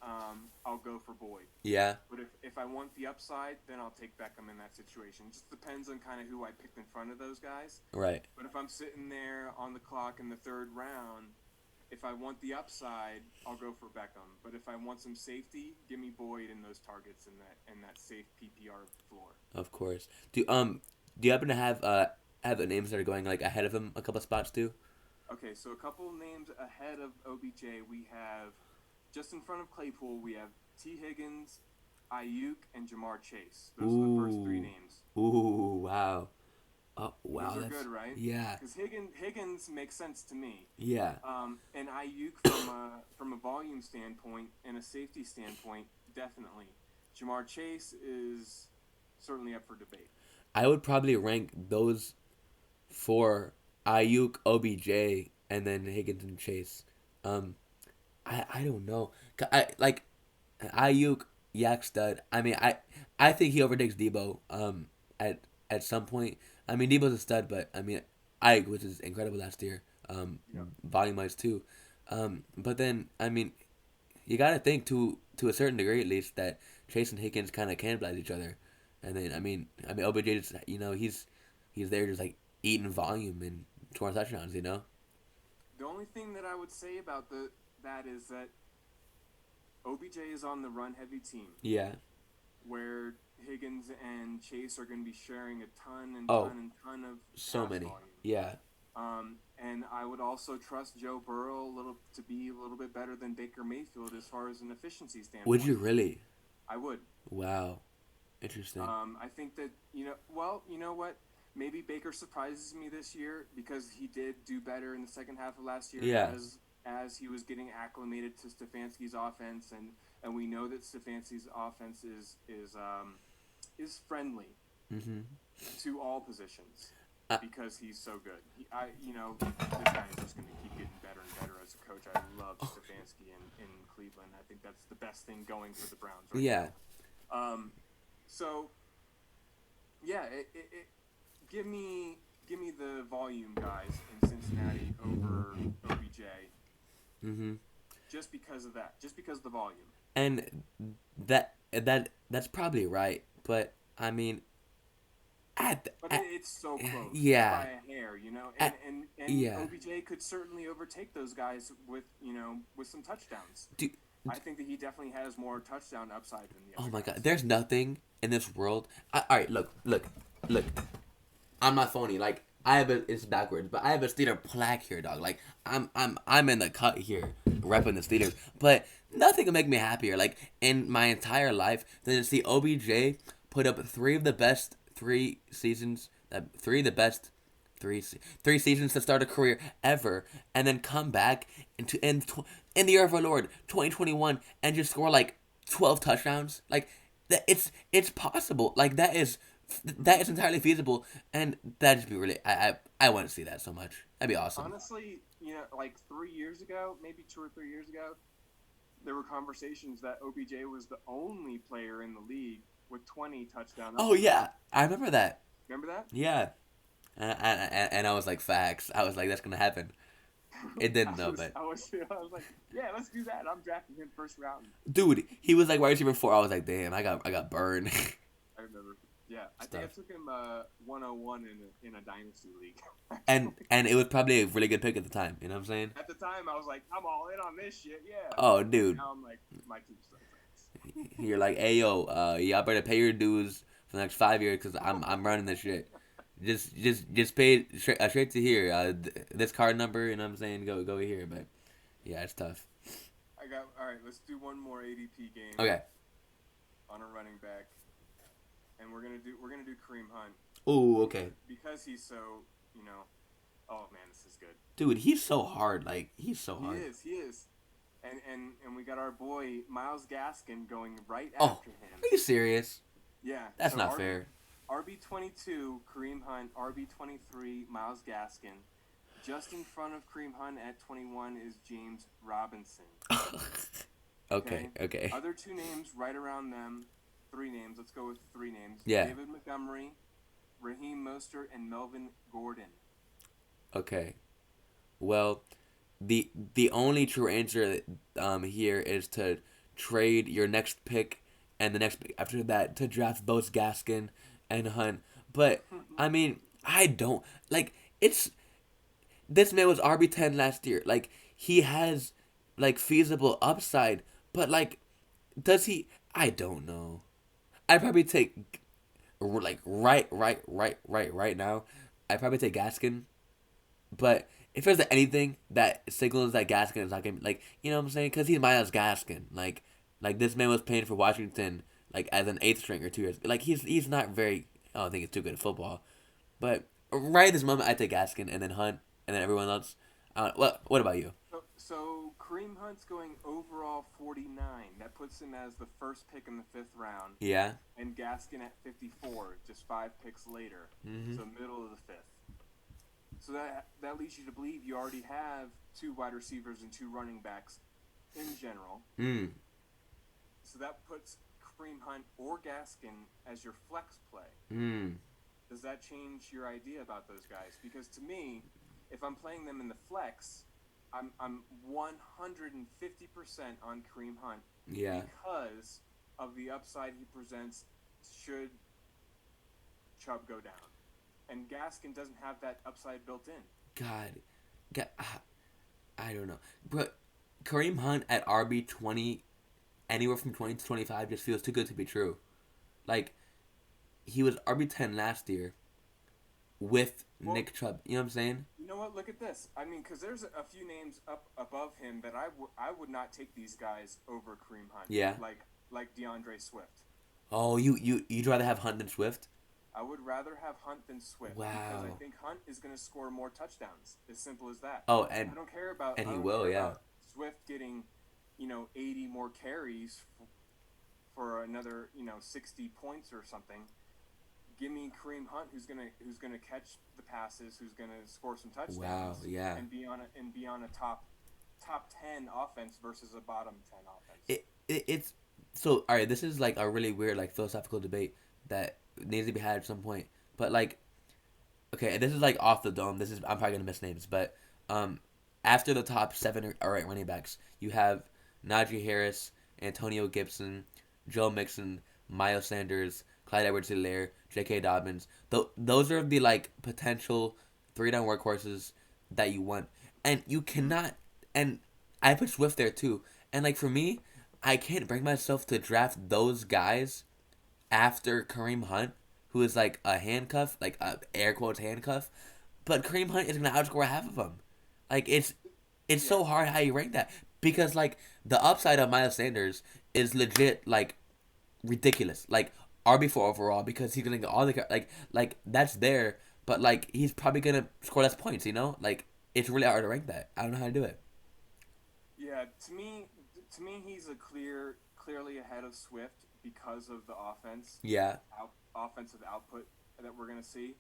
I'll go for Boyd. Yeah. But if I want the upside, then I'll take Beckham in that situation. Just depends on kind of who I picked in front of those guys. Right. But if I'm sitting there on the clock in the third round, if I want the upside, I'll go for Beckham. But if I want some safety, give me Boyd and those targets and that safe PPR floor. Of course. Do you happen to have the names that are going like ahead of him a couple spots too? Okay, so a couple names ahead of OBJ, we have just in front of Claypool, we have T. Higgins, Ayuk, and Jamar Chase. Those are the first three names. Ooh, wow. Oh, wow. Those are good, right? Yeah. Because Higgins makes sense to me. Yeah. And Ayuk from a volume standpoint and a safety standpoint, definitely. Jamar Chase is certainly up for debate. I would probably rank those four: Ayuk, OBJ, and then Higgins and Chase. I don't know. I like Ayuk, yak stud. I mean, I think he overtakes Debo. At some point. I mean, Debo's a stud, but I mean, Ayuk, which is incredible last year. Volume wise too. But then I mean, you got to think to a certain degree at least that Chase and Higgins kind of cannibalize each other, and then I mean OBJ just he's there just like eating volume and 20 touchdowns, you know. The only thing that I would say about that is that OBJ is on the run heavy team Yeah. where Higgins and Chase are going to be sharing a ton and Oh, ton and ton of so pass many. volume. Yeah. And I would also trust Joe Burrow to be a little bit better than Baker Mayfield as far as an efficiency Would you standpoint. really? I would. Wow. Interesting. I think that well, you know what? Maybe Baker surprises me this year because he did do better in the second half of last year Yeah. as he was getting acclimated to Stefanski's offense, and we know that Stefanski's offense is friendly Mhm. to all positions Uh, because he's so good. This guy is just going to keep getting better and better as a coach. I love Stefanski in Cleveland. I think that's the best thing going for the Browns right yeah. now. So yeah, give me the volume guys in Cincinnati over OBJ Mhm. just because of that, just because of the volume. And that's probably right, but I mean, But at it's so close. It's yeah, by a hair, at, and yeah, OBJ could certainly overtake those guys with some touchdowns. dude. I think that he definitely has more touchdown upside than the Oh other my God, guys. there's nothing in this world. All right, look. I'm not phony. Like I have it's backwards, but I have a Steeler plaque here, dog. Like I'm in the cut here, repping the Steelers. But nothing can make me happier, like in my entire life, than to see OBJ put up three of the best three seasons, three of the best three seasons to start a career ever, and then come back in the year of our Lord 2021 and just score like 12 touchdowns. Like that, it's possible. Like that is entirely feasible, and that'd just be really. I want to see that so much. That'd be awesome. Honestly, like 3 years ago, maybe 2 or 3 years ago, there were conversations that OBJ was the only player in the league with 20 touchdown Oh upside. yeah, I remember that. Remember that? Yeah, and I was like, facts. I was like, that's gonna happen. It didn't though, but I was like, yeah, let's do that. I'm drafting him first round. dude, he was like wide receiver 4. I was like, damn, I got burned. I remember. Yeah, I think I Stuff. took him 101 in a dynasty league. And it was probably a really good pick at the time. You know what I'm saying? At the time, I was like, I'm all in on this shit. Yeah. Oh, dude, Now I'm like, my team sucks. you're like, hey yo, y'all better pay your dues for the next 5 years because I'm running this shit. Just pay it straight to here. This card number, you know what I'm saying? Go here, but yeah, it's tough. All right. Let's do one more ADP game Okay. on a running back, and we're gonna do Kareem Hunt Oh, okay. because he's so Oh man, this is good. Dude, he's so hard. Like he's so He hard. is. He is. And we got our boy Miles Gaskin going right Oh, after him. are you serious? Yeah. That's so not fair. RB22, Kareem Hunt. RB23, Miles Gaskin. Just in front of Kareem Hunt at 21 is James Robinson. Okay. Other two names right around them. Three names. Let's go with three names. Yeah. David Montgomery, Raheem Mostert, and Melvin Gordon. Okay. Well, the only true answer here is to trade your next pick and the next pick after that to draft both Gaskin and Hunt. But I mean, I don't like it's this man was RB10 last year. Like he has like feasible upside, but like does he? I don't know. I'd probably take like right now. I'd probably take Gaskin, but if there's anything that signals that Gaskin is not gonna like, you know what I'm saying? Because he's Miles Gaskin. Like this man was playing for Washington like as an eighth stringer 2 years. Like he's not very. I don't think he's too good at football. But right at this moment, I take Gaskin and then Hunt and then everyone else. What about you? So Kareem Hunt's going overall 49. That puts him as the first pick in the fifth round. Yeah. And Gaskin at 54, just 5 picks later. Mm-hmm. So middle of the fifth. So that leads you to believe you already have 2 wide receivers and 2 running backs in general. Mm. So that puts Kareem Hunt or Gaskin as your flex play. Mm. Does that change your idea about those guys? Because to me, if I'm playing them in the flex, I'm 150% on Kareem Hunt Yeah. because of the upside he presents should Chubb go down. And Gaskin doesn't have that upside built in. God, God, I don't know, but Kareem Hunt at RB 20, anywhere from 20 to 25, just feels too good to be true. Like he was RB 10 last year with Well, Nick Chubb. You know what I'm saying? you know what? Look at this. I mean, because there's a few names up above him that I would not take these guys over Kareem Hunt. Yeah. Like DeAndre Swift. Oh, you'd rather have Hunt than Swift? I would rather have Hunt than Swift because I Wow. think Hunt is going to score more touchdowns. As simple as that. Oh, I and he don't will, care yeah. about Swift getting, 80 more carries for another, 60 points or something. Give me Kareem Hunt, who's gonna catch the passes, who's gonna score some Wow, touchdowns, yeah. and be on a top 10 offense versus a bottom 10 offense. It's so all right. This is like a really weird like philosophical debate that needs to be had at some point. But like, okay, this is like off the dome. This is I'm probably gonna miss names, but um, after the top seven or eight running backs, you have Najee Harris, Antonio Gibson, Joe Mixon, Miles Sanders, Clyde Edwards-Helaire, J.K. Dobbins. Those are the like potential three down workhorses that you want, and you Mm-hmm. cannot. And I put Swift there too. And like for me, I can't bring myself to draft those guys after Kareem Hunt, who is like a handcuff, like a air quotes handcuff. But Kareem Hunt is gonna outscore half of them. Like it's Yeah, so hard how you rank that because like the upside of Miles Sanders is legit like ridiculous. Like RB4 overall because he's gonna get all the like that's there, but like he's probably gonna score less points. Like it's really hard to rank that. I don't know how to do it. yeah. To me, he's clearly ahead of Swift because of the Yeah. offensive output that we're gonna see.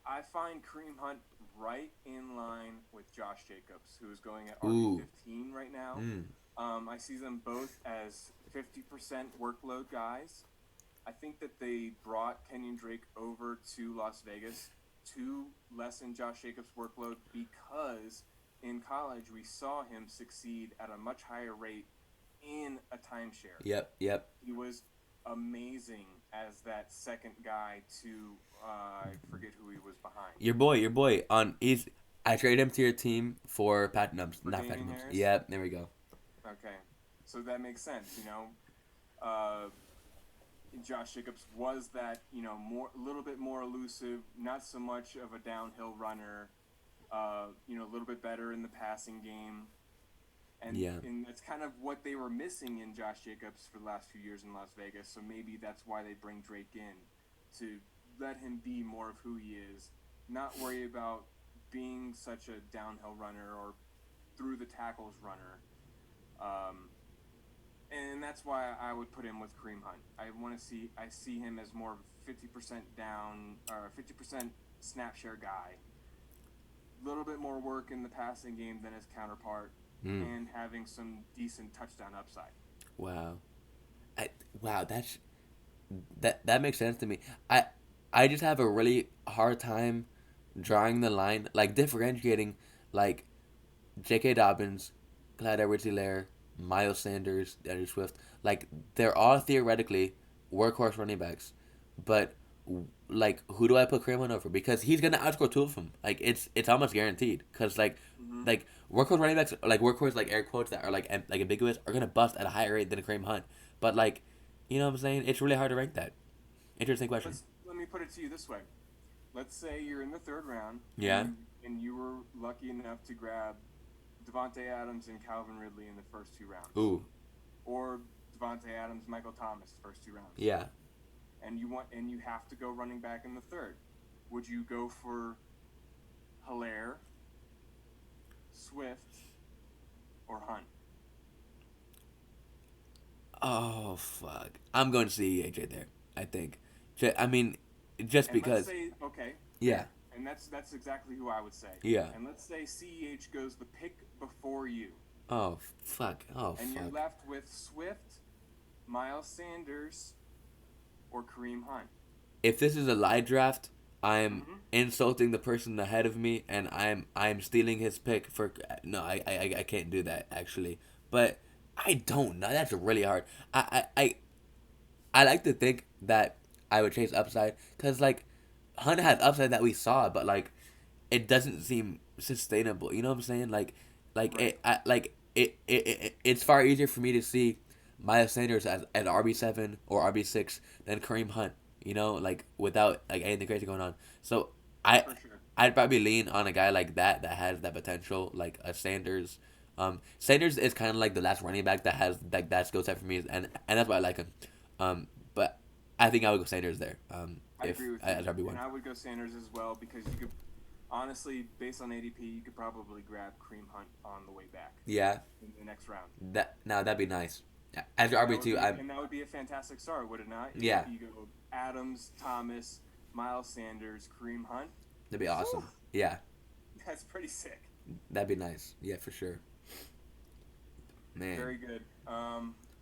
I find Kareem Hunt right in line with Josh Jacobs, who is going at RB Ooh. 15 right now. Mm. I see them both as 50% workload guys. I think that they brought Kenyon Drake over to Las Vegas to lessen Josh Jacobs' workload because in college we saw him succeed at a much higher rate in a timeshare. Yep. Yep. He was amazing as that second guy to I forget who he was behind Your boy. On he's. I traded him to your team for Pat Nums, for not Pat Damian Nums. Harris. Yep. There we go. Okay, so that makes sense. Uh, Josh Jacobs was that a little bit more elusive, not so much of a downhill runner. A little bit better in the passing game, Yeah. and that's kind of what they were missing in Josh Jacobs for the last few years in Las Vegas. So maybe that's why they bring Drake in to let him be more of who he is, not worry about being such a downhill runner or through the tackles runner. Um, and that's why I would put him with Kareem Hunt. I see him as more of a 50% down or 50% snap share guy. A little bit more work in the passing game than his counterpart, Mm. and having some decent touchdown upside. Wow. I wow. That makes sense to me. I just have a really hard time drawing the line, like differentiating, like J.K. Dobbins, Clyde Edwards-Helaire, Miles Sanders, Andrew Swift. Like they're all theoretically workhorse running backs, but like who do I put Kareem Hunt over? Because he's gonna outscore two of them. Like it's almost guaranteed. Cause Mm-hmm. like workhorse running backs, like workhorse like air quotes that are like ambiguous, are gonna bust at a higher rate than Kareem Hunt. But like, you know what I'm saying? It's really hard to rank that. Interesting question. Let me put it to you this way. Let's say you're in the third round Yeah. and you were lucky enough to grab Devontae Adams and Calvin Ridley in the first two rounds, Ooh. or Devontae Adams, Michael Thomas, first two rounds, Yeah. and you have to go running back in the third. Would you go for Hilaire, Swift, or Hunt? Oh fuck! I'm going to see AJ there. I think. I mean, just And let's because. say okay, Yeah. fair, and that's exactly who I would say. Yeah. And let's say CEH goes the pick before you, Oh fuck! Oh and you're fuck! left with Swift, Miles Sanders, or Kareem Hunt. If this is a live draft, I'm Mm-hmm. insulting the person ahead of me, and I'm stealing his pick for no, I can't do that actually, but I don't know. That's really hard. I like to think that I would chase upside because like Hunt has upside that we saw, but like it doesn't seem sustainable. You know what I'm saying? Right. It's far easier for me to see Miles Sanders as RB7 or RB6 than Kareem Hunt. You know, like without like anything crazy going on. So I For sure. I'd probably lean on a guy like that has that potential, like a Sanders. Sanders is kind of like the last running back that has like that skill set for me, and that's why I like him. But I think I would go Sanders there. I If agree with you, as RB and one. I would go Sanders as well because you could honestly, based on ADP, you could probably grab Kareem Hunt on the way back Yeah, in the next round. that'd be nice. As your RB two, I'm That would be a fantastic start, would it not? yeah, You go Adams, Thomas, Miles Sanders, Kareem Hunt. that'd be Whew, awesome. Yeah, that's pretty sick. that'd be nice. Yeah, for sure. Man, Very good.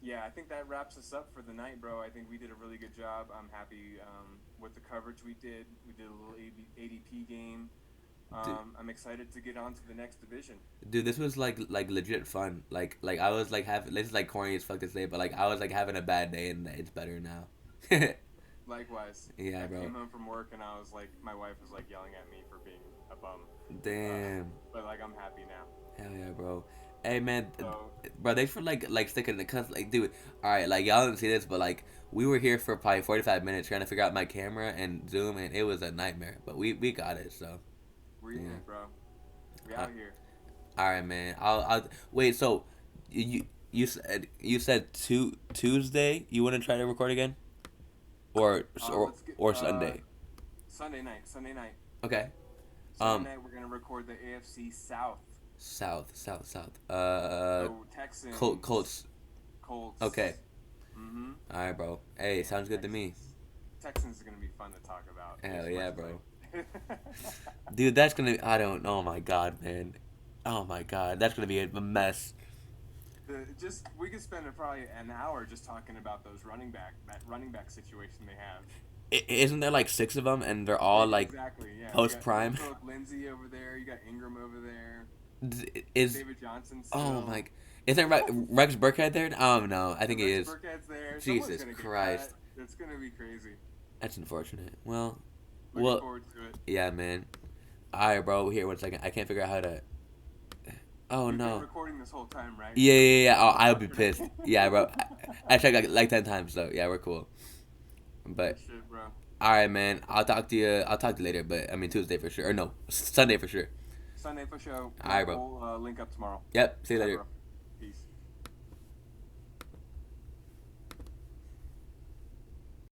Yeah, I think that wraps us up for the night, bro. I think we did a really good job. I'm happy with the coverage we did. We did a little ADP game. dude, I'm excited to get on to the next division. dude, this was like legit fun. Like I was like having this is like corny as fuck to say, but like I was like having a bad day and it's better now. Likewise, Yeah, I bro. came home from work and I was like, my wife was like yelling at me for being a bum. Damn. But like, I'm happy now. Hell yeah, bro. Hey man, So bro, thanks for like sticking the cuz like dude. All right, like y'all didn't see this, but like we were here for probably 45 minutes trying to figure out my camera and Zoom, and it was a nightmare. But we got it. So we're in yeah. it, bro. We Uh, out here. all right, man. I'll wait. So you said Tuesday. You want to try to record again, or or Let's get or Sunday? Sunday night. Sunday night. Okay. Sunday Um, night. We're gonna record the AFC South. South. So Texans, Colts. Colts. Okay. Mm-hmm. All right, bro. Hey, sounds good to me. Texans is gonna be fun to talk about. Hell There's yeah, much bro. to- Dude, that's gonna. I don't. Oh my god, man. Oh my god, that's gonna be a mess. we could spend probably an hour just talking about that running back situation they have. Isn't there like six of them, and they're all like Exactly. Yeah. post You prime? got Philip Lindsay over there. You got Ingram over there. Is David Johnson oh still. my. Isn't Rex Burkhead there? No, I think he Rex is. Burkhead's there. Someone's Jesus gonna get Christ, cut. It's gonna be crazy. that's unfortunate. Well, Looking forward to it. yeah, man. All right, bro. Here, 1 second. I can't figure out how to. Oh We've been no. recording this whole time, right? Yeah. Oh, I'll be pissed. Yeah, bro. I checked like 10 times, so yeah, we're cool. But Shit, bro. all right, man. I'll talk to you. I'll talk to you later. But I mean Tuesday for sure, or no, Sunday for sure. Sunday for show. All right, bro. We'll link up tomorrow. Yep. See you Bye, later. bro.